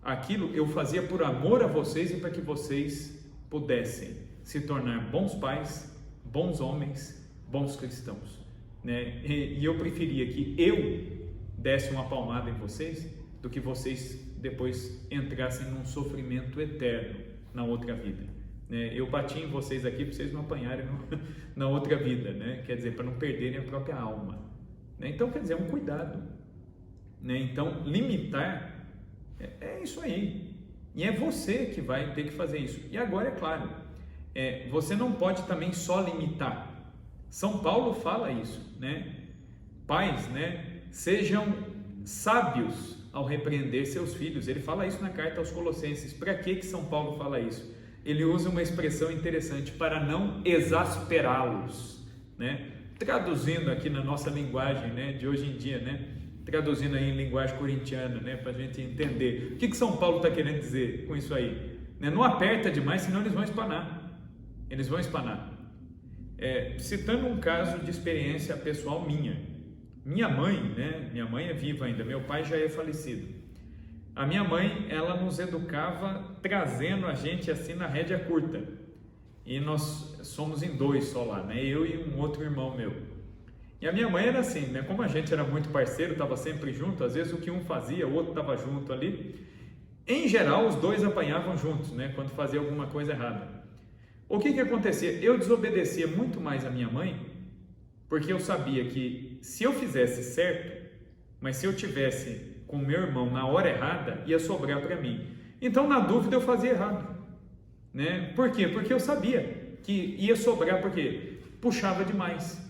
aquilo eu fazia por amor a vocês e para que vocês pudessem se tornar bons pais, bons homens, bons cristãos, né? E eu preferia que eu desse uma palmada em vocês do que vocês depois entrassem num sofrimento eterno na outra vida, né? Eu bati em vocês aqui para vocês não apanharem na outra vida, né? Quer dizer, para não perderem a própria alma, né? Então, quer dizer, é um cuidado, né? Então, limitar é isso aí, e é você que vai ter que fazer isso. E agora, é claro, você não pode também só limitar. São Paulo fala isso, né? Pais, né, sejam sábios ao repreender seus filhos. Ele fala isso na carta aos Colossenses. Para que São Paulo fala isso? Ele usa uma expressão interessante: para não exasperá-los, né? Traduzindo aqui na nossa linguagem, né, de hoje em dia, né? Traduzindo aí em linguagem corintiana, né, para a gente entender. O que São Paulo está querendo dizer com isso aí? Né? Não aperta demais, senão eles vão espanar. Eles vão espanar. Citando um caso de experiência pessoal minha mãe, né? Minha mãe é viva ainda, meu pai já é falecido. A minha mãe, ela nos educava trazendo a gente assim na rédea curta, e nós somos em 2 só lá, né? Eu e um outro irmão meu. E a minha mãe era assim, né? Como a gente era muito parceiro, estava sempre junto, às vezes o que um fazia, o outro estava junto ali. Em geral, os 2 apanhavam juntos, né? Quando fazia alguma coisa errada. O que acontecia? Eu desobedecia muito mais a minha mãe, porque eu sabia que se eu fizesse certo, mas se eu tivesse com meu irmão na hora errada, ia sobrar para mim. Então, na dúvida, eu fazia errado, né? Por quê? Porque eu sabia que ia sobrar, porque puxava demais.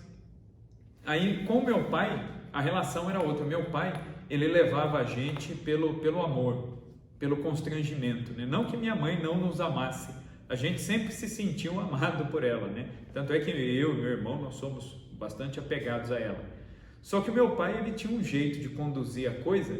Aí, com meu pai, a relação era outra. Meu pai, ele levava a gente pelo amor, pelo constrangimento, né? Não que minha mãe não nos amasse, a gente sempre se sentiu amado por ela, né? Tanto é que eu e meu irmão, nós somos bastante apegados a ela. Só que o meu pai, ele tinha um jeito de conduzir a coisa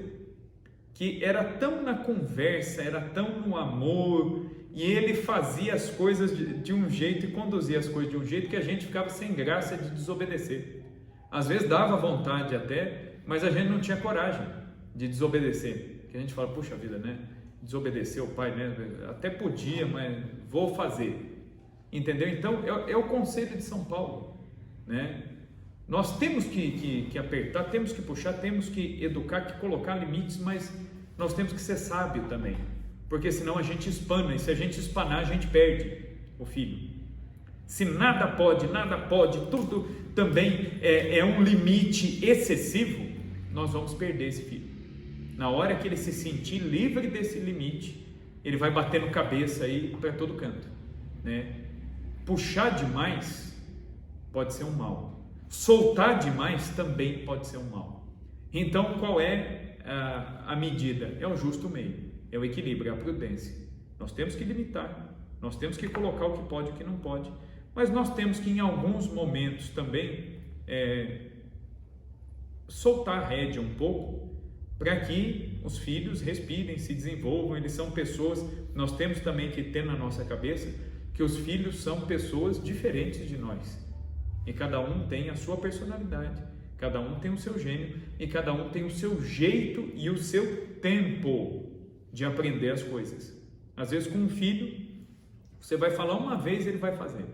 que era tão na conversa, era tão no amor, e ele fazia as coisas de um jeito e conduzia as coisas de um jeito que a gente ficava sem graça de desobedecer. Às vezes dava vontade até, mas a gente não tinha coragem de desobedecer. Que a gente fala: puxa vida, né? Desobedecer o pai, né? Até podia, mas vou fazer. Entendeu? Então, é o conselho de São Paulo, né? Nós temos que apertar, temos que puxar, temos que educar, que colocar limites, mas nós temos que ser sábio também, porque senão a gente espana, e se a gente espanar, a gente perde o filho. Se nada pode, tudo também é um limite excessivo, nós vamos perder esse filho. Na hora que ele se sentir livre desse limite, ele vai batendo cabeça aí para todo canto, né? Puxar demais pode ser um mal. Soltar demais também pode ser um mal. Então, qual é a medida? É o justo meio, é o equilíbrio, é a prudência. Nós temos que limitar, nós temos que colocar o que pode e o que não pode, mas nós temos que, em alguns momentos também, soltar a rédea um pouco, para que os filhos respirem, se desenvolvam. Eles são pessoas, nós temos também que ter na nossa cabeça que os filhos são pessoas diferentes de nós, e cada um tem a sua personalidade, cada um tem o seu gênio, e cada um tem o seu jeito e o seu tempo de aprender as coisas. Às vezes com um filho, você vai falar uma vez, ele vai fazer.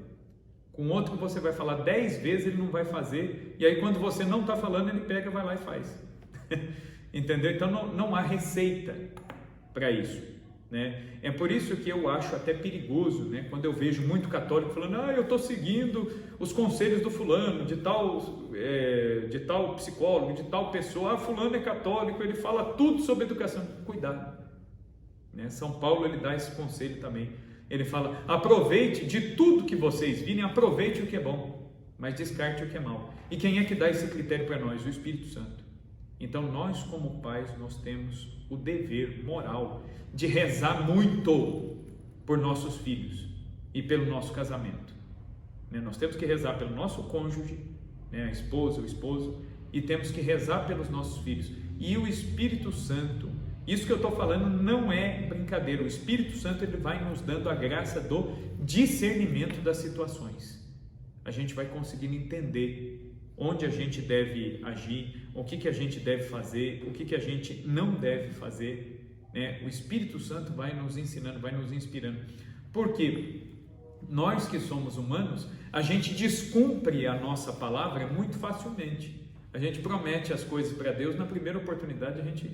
Com outro, você vai falar 10 vezes, ele não vai fazer, e aí quando você não está falando, ele pega, vai lá e faz. Entendeu? Então não há receita, para isso, né? É por isso que eu acho até perigoso, né, quando eu vejo muito católico falando, eu estou seguindo os conselhos do fulano, de tal psicólogo, de tal pessoa, fulano é católico, ele fala tudo sobre educação. Cuidado, né? São Paulo, ele dá esse conselho também, ele fala, aproveite de tudo que vocês virem, aproveite o que é bom, mas descarte o que é mal. E quem é que dá esse critério para nós? O Espírito Santo. Então nós, como pais, nós temos o dever moral de rezar muito por nossos filhos e pelo nosso casamento, né? Nós temos que rezar pelo nosso cônjuge, né? A esposa, o esposo, e temos que rezar pelos nossos filhos. E o Espírito Santo, isso que eu estou falando não é brincadeira, o Espírito Santo, ele vai nos dando a graça do discernimento das situações. A gente vai conseguindo entender onde a gente deve agir, o que a gente deve fazer, o que a gente não deve fazer, né? O Espírito Santo vai nos ensinando, vai nos inspirando, porque nós que somos humanos, a gente descumpre a nossa palavra muito facilmente. A gente promete as coisas para Deus, na primeira oportunidade a gente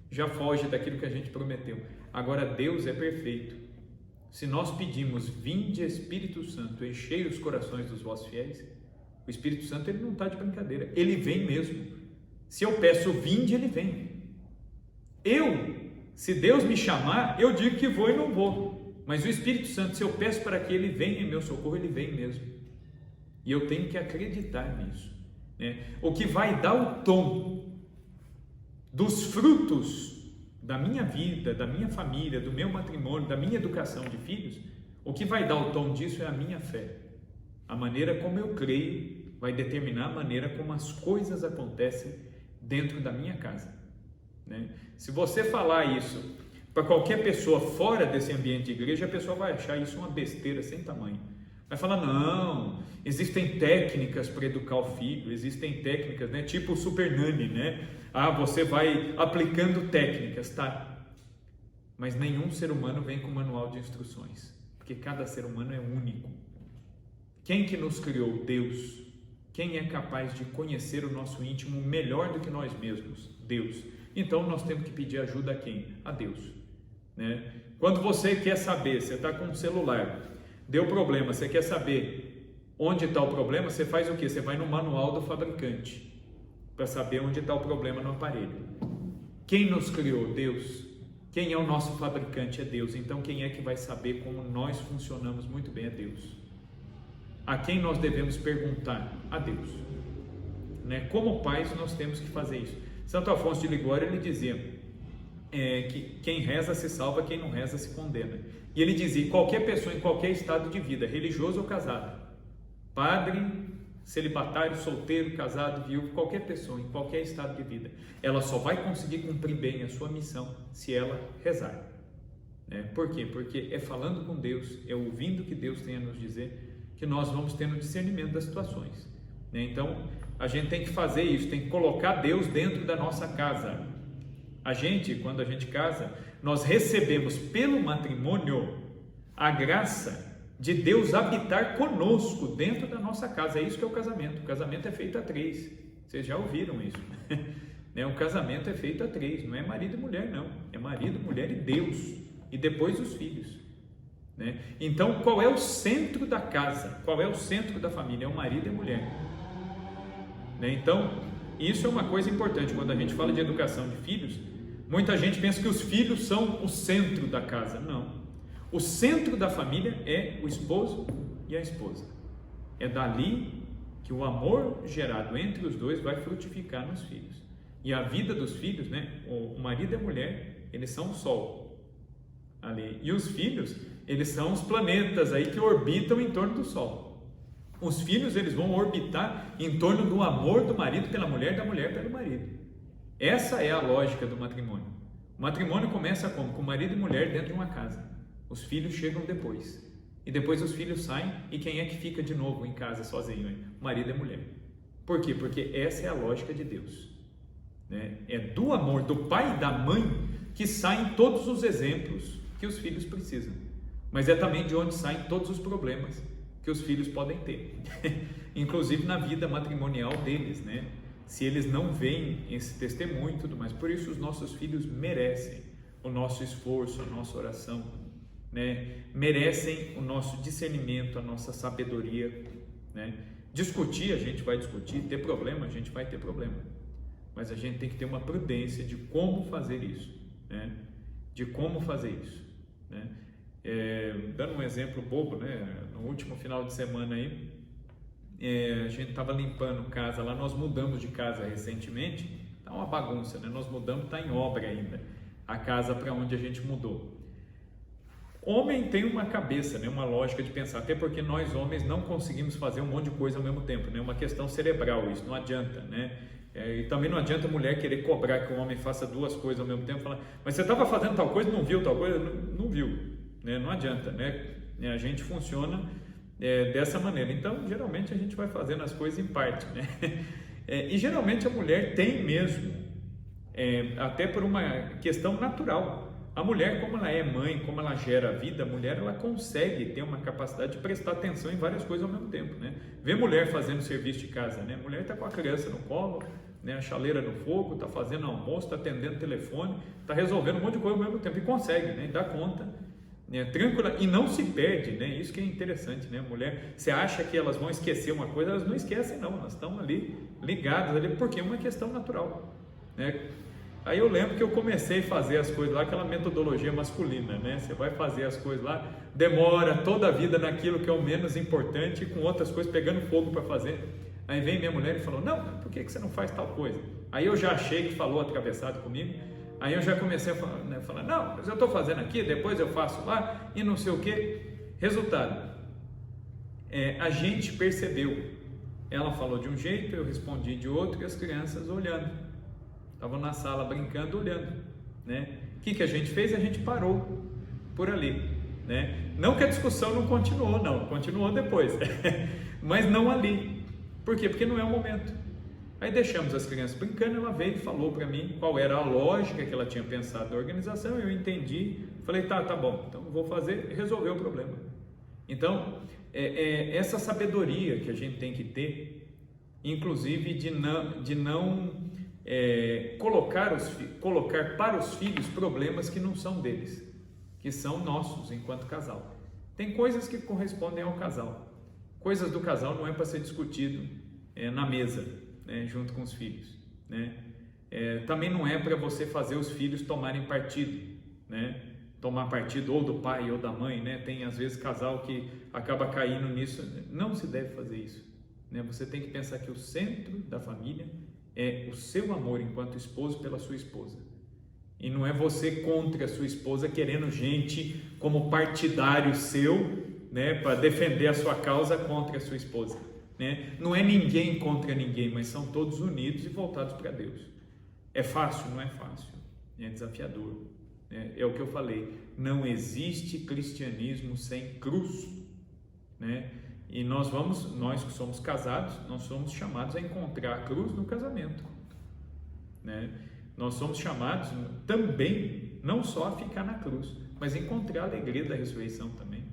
já foge daquilo que a gente prometeu. Agora Deus é perfeito. Se nós pedimos, vinde Espírito Santo, enchei os corações dos vossos fiéis, o Espírito Santo, ele não está de brincadeira, ele vem mesmo. Se eu peço vinde, ele vem. Se Deus me chamar, eu digo que vou e não vou. Mas o Espírito Santo, se eu peço para que ele venha em meu socorro, ele vem mesmo. E eu tenho que acreditar nisso, né? O que vai dar o tom dos frutos da minha vida, da minha família, do meu matrimônio, da minha educação de filhos, o que vai dar o tom disso é a minha fé. A maneira como eu creio vai determinar a maneira como as coisas acontecem dentro da minha casa, né? Se você falar isso para qualquer pessoa fora desse ambiente de igreja, a pessoa vai achar isso uma besteira sem tamanho. Vai falar, não, existem técnicas para educar o filho, existem técnicas, né? Tipo o Super Nani, né? Você vai aplicando técnicas, tá? Mas nenhum ser humano vem com manual de instruções, porque cada ser humano é único. Quem que nos criou? Deus. Quem é capaz de conhecer o nosso íntimo melhor do que nós mesmos? Deus. Então nós temos que pedir ajuda a quem? A Deus, né? Quando você quer saber, você está com um celular, deu problema, você quer saber onde está o problema, você faz o quê? Você vai no manual do fabricante para saber onde está o problema no aparelho. Quem nos criou? Deus. Quem é o nosso fabricante? É Deus. Então quem é que vai saber como nós funcionamos muito bem? É Deus. A quem nós devemos perguntar? A Deus, né? Como pais nós temos que fazer isso. Santo Afonso de Ligório, ele dizia que quem reza se salva, quem não reza se condena. E ele dizia, qualquer pessoa em qualquer estado de vida, religioso ou casado, padre, celibatário, solteiro, casado, viúvo, qualquer pessoa em qualquer estado de vida, ela só vai conseguir cumprir bem a sua missão se ela rezar, né? Por quê? Porque é falando com Deus, é ouvindo o que Deus tem a nos dizer, que nós vamos tendo discernimento das situações, né? Então a gente tem que fazer isso, tem que colocar Deus dentro da nossa casa. Quando a gente casa, nós recebemos pelo matrimônio a graça de Deus habitar conosco dentro da nossa casa. É isso que é o casamento. O casamento é feito a 3. Vocês já ouviram isso, né? O casamento é feito a 3, não é marido e mulher, não. É marido, mulher e Deus. E depois os filhos, né? Então, qual é o centro da casa? Qual é o centro da família? É o marido e a mulher, né? Então, isso é uma coisa importante. Quando a gente fala de educação de filhos, muita gente pensa que os filhos são o centro da casa. Não. O centro da família é o esposo e a esposa. É dali que o amor gerado entre os dois vai frutificar nos filhos. E a vida dos filhos, né? O marido e a mulher, eles são o sol ali. E os filhos, eles são os planetas aí que orbitam em torno do sol. Os filhos, eles vão orbitar em torno do amor do marido pela mulher, da mulher pelo marido. Essa é a lógica do matrimônio. O matrimônio começa como? Com marido e mulher dentro de uma casa. Os filhos chegam depois. E depois os filhos saem, e quem é que fica de novo em casa sozinho? O marido e a mulher. Por quê? Porque essa é a lógica de Deus, né? É do amor do pai e da mãe que saem todos os exemplos que os filhos precisam. Mas é também de onde saem todos os problemas que os filhos podem ter, inclusive na vida matrimonial deles, né? Se eles não veem esse testemunho e tudo mais. Por isso os nossos filhos merecem o nosso esforço, a nossa oração, né? Merecem o nosso discernimento, a nossa sabedoria, né? Discutir, a gente vai discutir, ter problema, a gente vai ter problema, mas a gente tem que ter uma prudência de como fazer isso, né? De como fazer isso, né? Dando um exemplo bobo, né? No último final de semana aí, a gente estava limpando casa lá, nós mudamos de casa recentemente, tá uma bagunça, né? Nós mudamos, tá em obra ainda, a casa para onde a gente mudou. Homem tem uma cabeça, né? Uma lógica de pensar, até porque nós homens não conseguimos fazer um monte de coisa ao mesmo tempo, né? Uma questão cerebral, isso não adianta, né? E também não adianta a mulher querer cobrar que o homem faça duas coisas ao mesmo tempo, falar, mas você estava fazendo tal coisa, não viu tal coisa? Não viu, né? Não adianta, né? A gente funciona dessa maneira. Então, geralmente a gente vai fazendo as coisas em parte, né? E geralmente a mulher tem mesmo, até por uma questão natural. A mulher, como ela é mãe, como ela gera a vida, a mulher ela consegue ter uma capacidade de prestar atenção em várias coisas ao mesmo tempo, né? Vê mulher fazendo serviço de casa, né? A mulher está com a criança no colo, né? A chaleira no fogo, está fazendo almoço, está atendendo telefone, está resolvendo um monte de coisa ao mesmo tempo e consegue, né? E dá conta, né? Tranquila, e não se perde, né? Isso que é interessante, né? A mulher, você acha que elas vão esquecer uma coisa, elas não esquecem não, elas estão ali ligadas ali, porque é uma questão natural, né? Aí eu lembro que eu comecei a fazer as coisas lá, aquela metodologia masculina, né? Você vai fazer as coisas lá, demora toda a vida naquilo que é o menos importante, com outras coisas pegando fogo para fazer. Aí vem minha mulher e falou, não, por que você não faz tal coisa? Aí eu já achei que falou atravessado comigo, aí eu já comecei a falar, né? Não, mas eu estou fazendo aqui, depois eu faço lá, e não sei o que. Resultado, a gente percebeu, ela falou de um jeito, eu respondi de outro, e as crianças olhando. Estavam na sala brincando, olhando, né? O que a gente fez? A gente parou por ali, né? Não que a discussão não continuou, não, continuou depois, mas não ali. Por quê? Porque não é o momento. Aí deixamos as crianças brincando, ela veio e falou para mim qual era a lógica que ela tinha pensado da organização, eu entendi, falei, tá bom, então vou fazer e resolver o problema. Então, essa sabedoria que a gente tem que ter, inclusive de não colocar para os filhos problemas que não são deles, que são nossos enquanto casal. Tem coisas que correspondem ao casal, coisas do casal não é para ser discutido na mesa, né, junto com os filhos, né? Também não é para você fazer os filhos tomarem partido, né? Tomar partido ou do pai ou da mãe, né? Tem às vezes casal que acaba caindo nisso, não se deve fazer isso, né? Você tem que pensar que o centro da família é o seu amor enquanto esposo pela sua esposa, e não é você contra a sua esposa querendo gente como partidário seu, né, para defender a sua causa contra a sua esposa, né? Não é ninguém contra ninguém, mas são todos unidos e voltados para Deus. É fácil? Não é fácil, é desafiador, né? É o que eu falei, não existe cristianismo sem cruz, né? E nós que somos casados, nós somos chamados a encontrar a cruz no casamento, né? Nós somos chamados também, não só a ficar na cruz, mas encontrar a alegria da ressurreição também.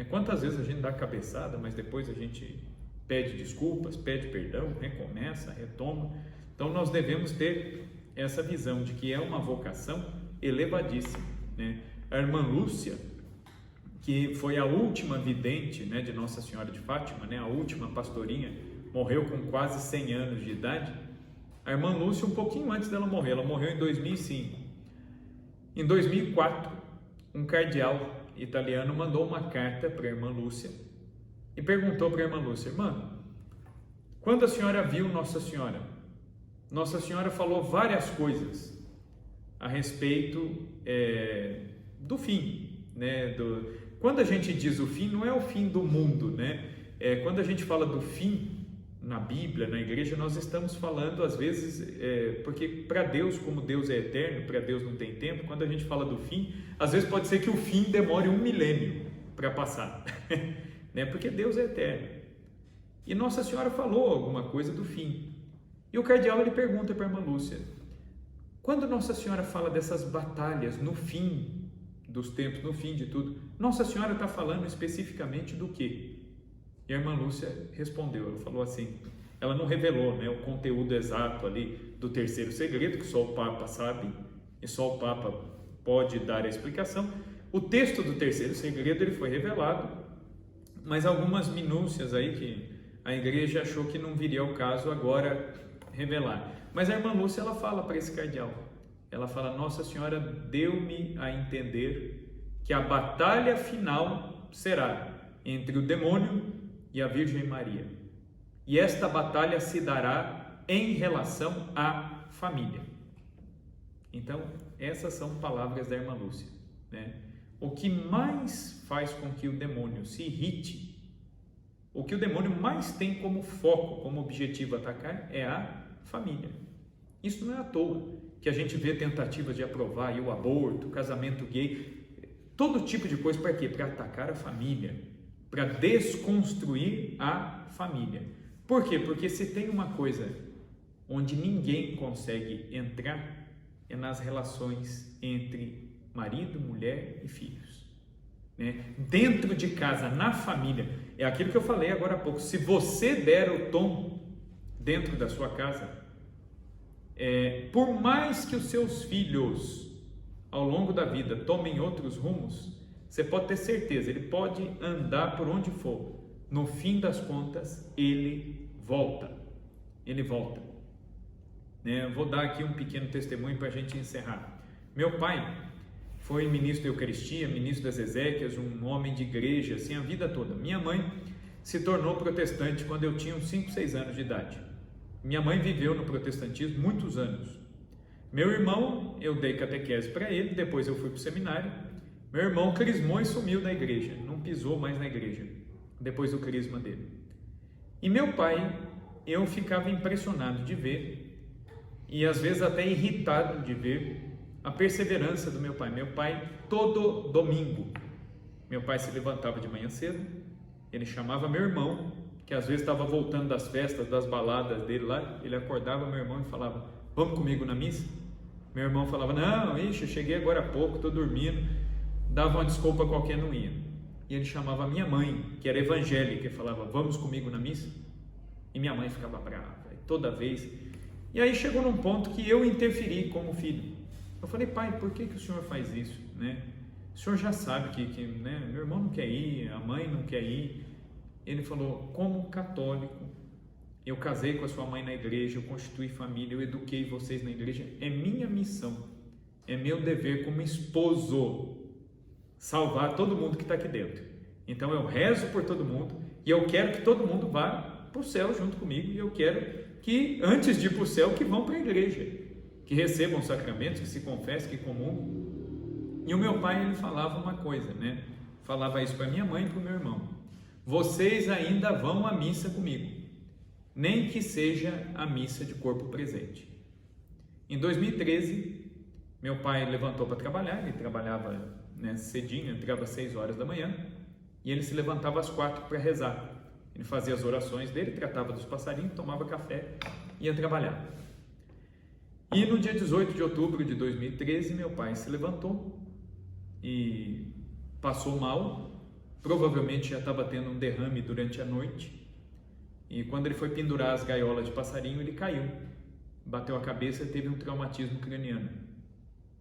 Quantas vezes a gente dá cabeçada, mas depois a gente pede desculpas, pede perdão, recomeça, retoma. Então nós devemos ter essa visão de que é uma vocação elevadíssima, né? A irmã Lúcia, que foi a última vidente, né, de Nossa Senhora de Fátima, né, a última pastorinha, morreu com quase 100 anos de idade. A irmã Lúcia, um pouquinho antes dela morrer, ela morreu em 2005. Em 2004, um cardeal italiano mandou uma carta para a irmã Lúcia e perguntou para a irmã Lúcia, irmã, quando a senhora viu Nossa Senhora? Nossa Senhora falou várias coisas a respeito do fim, né, quando a gente diz o fim, não é o fim do mundo, né? Quando a gente fala do fim na Bíblia, na igreja, nós estamos falando às vezes, porque para Deus, como Deus é eterno, para Deus não tem tempo, quando a gente fala do fim, às vezes pode ser que o fim demore 1 milênio para passar, né? Porque Deus é eterno. E Nossa Senhora falou alguma coisa do fim. E o cardeal ele pergunta para a irmã Lúcia, quando Nossa Senhora fala dessas batalhas no fim dos tempos, no fim de tudo, Nossa Senhora está falando especificamente do quê? E a irmã Lúcia respondeu, ela falou assim, ela não revelou, né, o conteúdo exato ali do terceiro segredo, que só o Papa sabe, e só o Papa pode dar a explicação. O texto do terceiro segredo ele foi revelado, mas algumas minúcias aí que a igreja achou que não viria ao caso agora revelar. Mas a irmã Lúcia, ela fala para esse cardeal, ela fala: Nossa Senhora deu-me a entender que a batalha final será entre o demônio e a Virgem Maria. E esta batalha se dará em relação à família. Então, essas são palavras da irmã Lúcia, né? O que mais faz com que o demônio se irrite, o que o demônio mais tem como foco, como objetivo atacar, é a família. Isso não é à toa que a gente vê tentativas de aprovar aí o aborto, o casamento gay, todo tipo de coisa. Para quê? Para atacar a família, para desconstruir a família. Por quê? Porque se tem uma coisa onde ninguém consegue entrar, é nas relações entre marido, mulher e filhos, né? Dentro de casa, na família, é aquilo que eu falei agora há pouco. Se você der o tom dentro da sua casa, por mais que os seus filhos ao longo da vida tomem outros rumos, você pode ter certeza, ele pode andar por onde for, no fim das contas ele volta, né? Eu vou dar aqui um pequeno testemunho para a gente encerrar. Meu pai foi ministro da Eucaristia, ministro das Exéquias, um homem de igreja, assim, a vida toda. Minha mãe se tornou protestante quando eu tinha uns 5, 6 anos de idade. Minha mãe viveu no protestantismo muitos anos. Meu irmão, eu dei catequese para ele, depois eu fui para o seminário. Meu irmão crismou e sumiu da igreja, não pisou mais na igreja, depois do crisma dele. E meu pai, eu ficava impressionado de ver, e às vezes até irritado de ver, a perseverança do meu pai. Meu pai, todo domingo, meu pai se levantava de manhã cedo, ele chamava meu irmão, que às vezes estava voltando das festas, das baladas dele lá, ele acordava meu irmão e falava: vamos comigo na missa? Meu irmão falava: não, eu cheguei agora há pouco, estou dormindo, dava uma desculpa qualquer, não ia. E ele chamava minha mãe, que era evangélica, e falava: vamos comigo na missa? E minha mãe ficava brava, toda vez. E aí chegou num ponto que eu interferi como filho. Eu falei: pai, por que o senhor faz isso, né? O senhor já sabe que né, meu irmão não quer ir, a mãe não quer ir. Ele falou: como católico, eu casei com a sua mãe na igreja, eu constituí família, eu eduquei vocês na igreja, é minha missão, é meu dever como esposo salvar todo mundo que está aqui dentro. Então eu rezo por todo mundo e eu quero que todo mundo vá para o céu junto comigo, e eu quero que antes de ir para o céu, que vão para a igreja, que recebam sacramentos, que se confessem, que comungam. E o meu pai, ele falava uma coisa, né? Falava isso para minha mãe e para o meu irmão: vocês ainda vão à missa comigo, nem que seja a missa de corpo presente. Em 2013, meu pai levantou para trabalhar, ele trabalhava, né, cedinho, entrava às 6 horas da manhã, e ele se levantava às 4 para rezar. Ele fazia as orações dele, tratava dos passarinhos, tomava café e ia trabalhar. E no dia 18 de outubro de 2013, meu pai se levantou e passou mal, provavelmente já estava tendo um derrame durante a noite, e quando ele foi pendurar as gaiolas de passarinho, ele caiu, bateu a cabeça e teve um traumatismo craniano.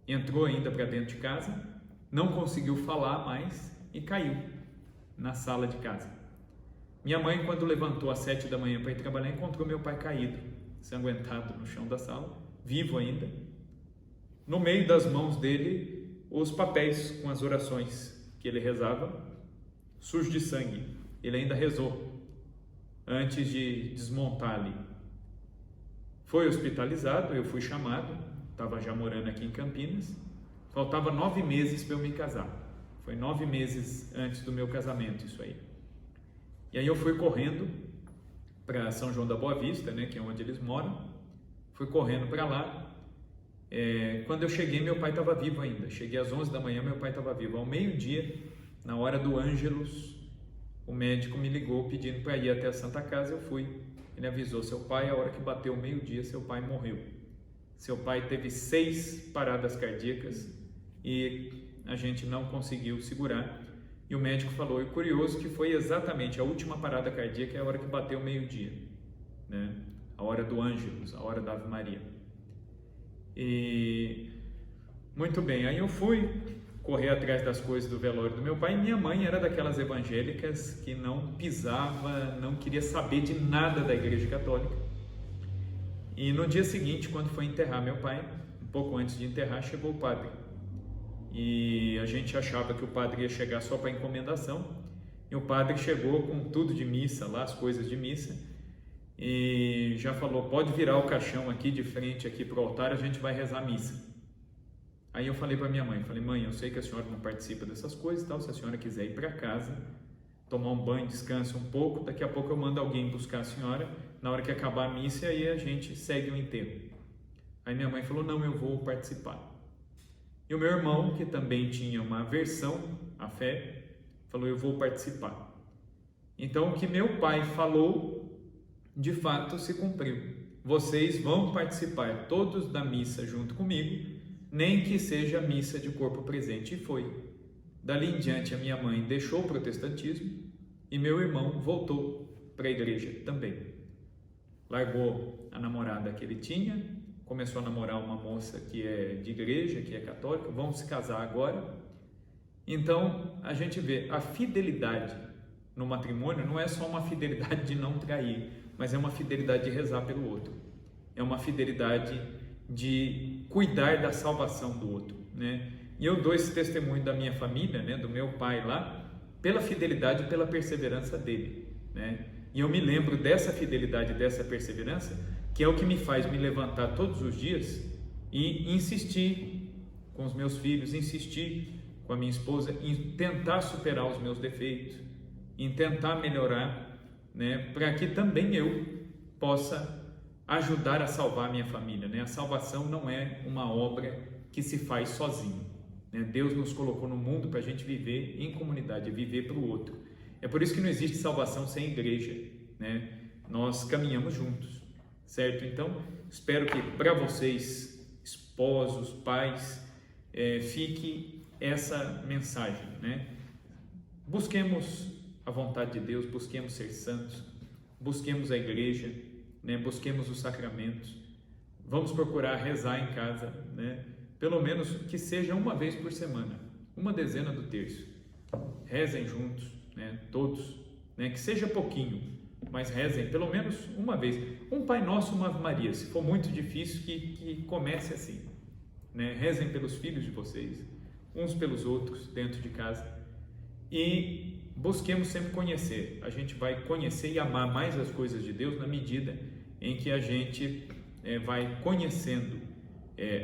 Entrou ainda para dentro de casa, não conseguiu falar mais e caiu na sala de casa. Minha mãe, quando levantou às 7 da manhã para ir trabalhar, encontrou meu pai caído, ensanguentado no chão da sala, vivo ainda. No meio das mãos dele, os papéis com as orações que ele rezava, sujos de sangue. Ele ainda rezou antes de desmontar ali. Foi hospitalizado, eu fui chamado, estava já morando aqui em Campinas, faltava 9 meses para eu me casar. Foi 9 meses antes do meu casamento isso aí. E aí eu fui correndo para São João da Boa Vista, né, que é onde eles moram. Fui correndo para lá. Quando eu cheguei, meu pai estava vivo ainda. Cheguei às 11 da manhã, meu pai estava vivo. Ao meio-dia, na hora do Ângelus, o médico me ligou pedindo para ir até a Santa Casa. Eu fui. Ele avisou: seu pai, a hora que bateu o meio-dia, seu pai morreu. Seu pai teve 6 paradas cardíacas e a gente não conseguiu segurar. E o médico falou, e curioso que foi exatamente a última parada cardíaca, é a hora que bateu o meio-dia, né? A hora do Ângelus, a hora da Ave Maria. E Muito bem, aí eu fui correr atrás das coisas do velório do meu pai. Minha mãe era daquelas evangélicas que não pisava, não queria saber de nada da Igreja Católica. E no dia seguinte, quando foi enterrar meu pai, um pouco antes de enterrar, chegou o padre. E a gente achava que o padre ia chegar só para encomendação. E o padre chegou com tudo de missa lá, as coisas de missa. E já falou, pode virar o caixão aqui de frente aqui para o altar, a gente vai rezar a missa. Aí eu falei para minha mãe, mãe, eu sei que a senhora não participa dessas coisas e tal, se a senhora quiser ir para casa, tomar um banho, descansa um pouco, daqui a pouco eu mando alguém buscar a senhora, na hora que acabar a missa, aí a gente segue o enterro. Aí minha mãe falou, não, eu vou participar. E o meu irmão, que também tinha uma aversão à fé, falou, eu vou participar. Então o que meu pai falou, de fato se cumpriu. Vocês vão participar todos da missa junto comigo, nem que seja missa de corpo presente. E foi. Dali em diante a minha mãe deixou o protestantismo e meu irmão voltou para a igreja também. Largou a namorada que ele tinha, começou a namorar uma moça que é de igreja, que é católica, vão se casar agora. Então a gente vê a fidelidade no matrimônio não é só uma fidelidade de não trair, mas é uma fidelidade de rezar pelo outro, é uma fidelidade de cuidar da salvação do outro, né? E eu dou esse testemunho da minha família, né, do meu pai lá, pela fidelidade e pela perseverança dele, né? E eu me lembro dessa fidelidade, dessa perseverança, que é o que me faz me levantar todos os dias e insistir com os meus filhos, insistir com a minha esposa, em tentar superar os meus defeitos, em tentar melhorar, né, para que também eu possa ajudar a salvar a minha família, né? A salvação não é uma obra que se faz sozinho, né? Deus nos colocou no mundo para a gente viver em comunidade, viver para o outro. É por isso que não existe salvação sem igreja, né? Nós caminhamos juntos, certo? Então, espero que para vocês, esposos, pais, fique essa mensagem, né? Busquemos a vontade de Deus, busquemos ser santos, busquemos a igreja, né? Busquemos os sacramentos, vamos procurar rezar em casa, né? Pelo menos que seja uma vez por semana, uma dezena do terço. Rezem juntos, né? Todos, né? Que seja pouquinho, mas rezem pelo menos uma vez. Um Pai Nosso, uma Ave Maria, se for muito difícil, que comece assim, né? Rezem pelos filhos de vocês, uns pelos outros dentro de casa, e busquemos sempre conhecer. A gente vai conhecer e amar mais as coisas de Deus na medida em que a gente vai conhecendo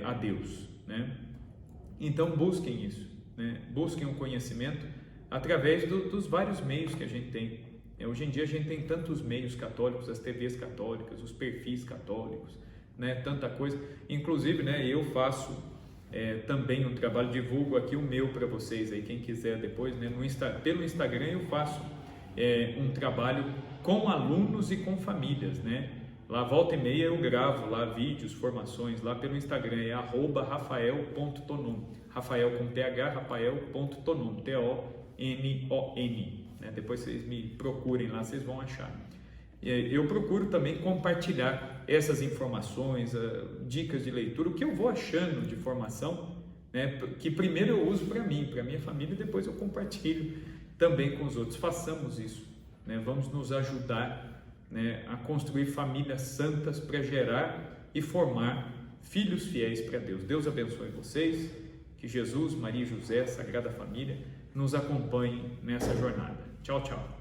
a Deus, né? Então busquem isso, né? Busquem o conhecimento através dos vários meios que a gente tem. Hoje em dia a gente tem tantos meios católicos, as TVs católicas, os perfis católicos, né? Tanta coisa. Inclusive, né, eu faço também um trabalho, divulgo aqui o meu para vocês aí, quem quiser depois, né, pelo Instagram eu faço um trabalho com alunos e com famílias, né? Lá volta e meia eu gravo lá vídeos, formações lá pelo Instagram, é @rafael.tonon, Rafael com TH, rafael.tonon, T-O-N-O-N, né? Depois vocês me procurem lá, vocês vão achar. Eu procuro também compartilhar essas informações, dicas de leitura, o que eu vou achando de formação, né, que primeiro eu uso para mim, para minha família, e depois eu compartilho também com os outros. Façamos isso, né? Vamos nos ajudar, né, a construir famílias santas para gerar e formar filhos fiéis para Deus. Deus abençoe vocês, que Jesus, Maria e José, Sagrada Família, nos acompanhem nessa jornada. Tchau, tchau.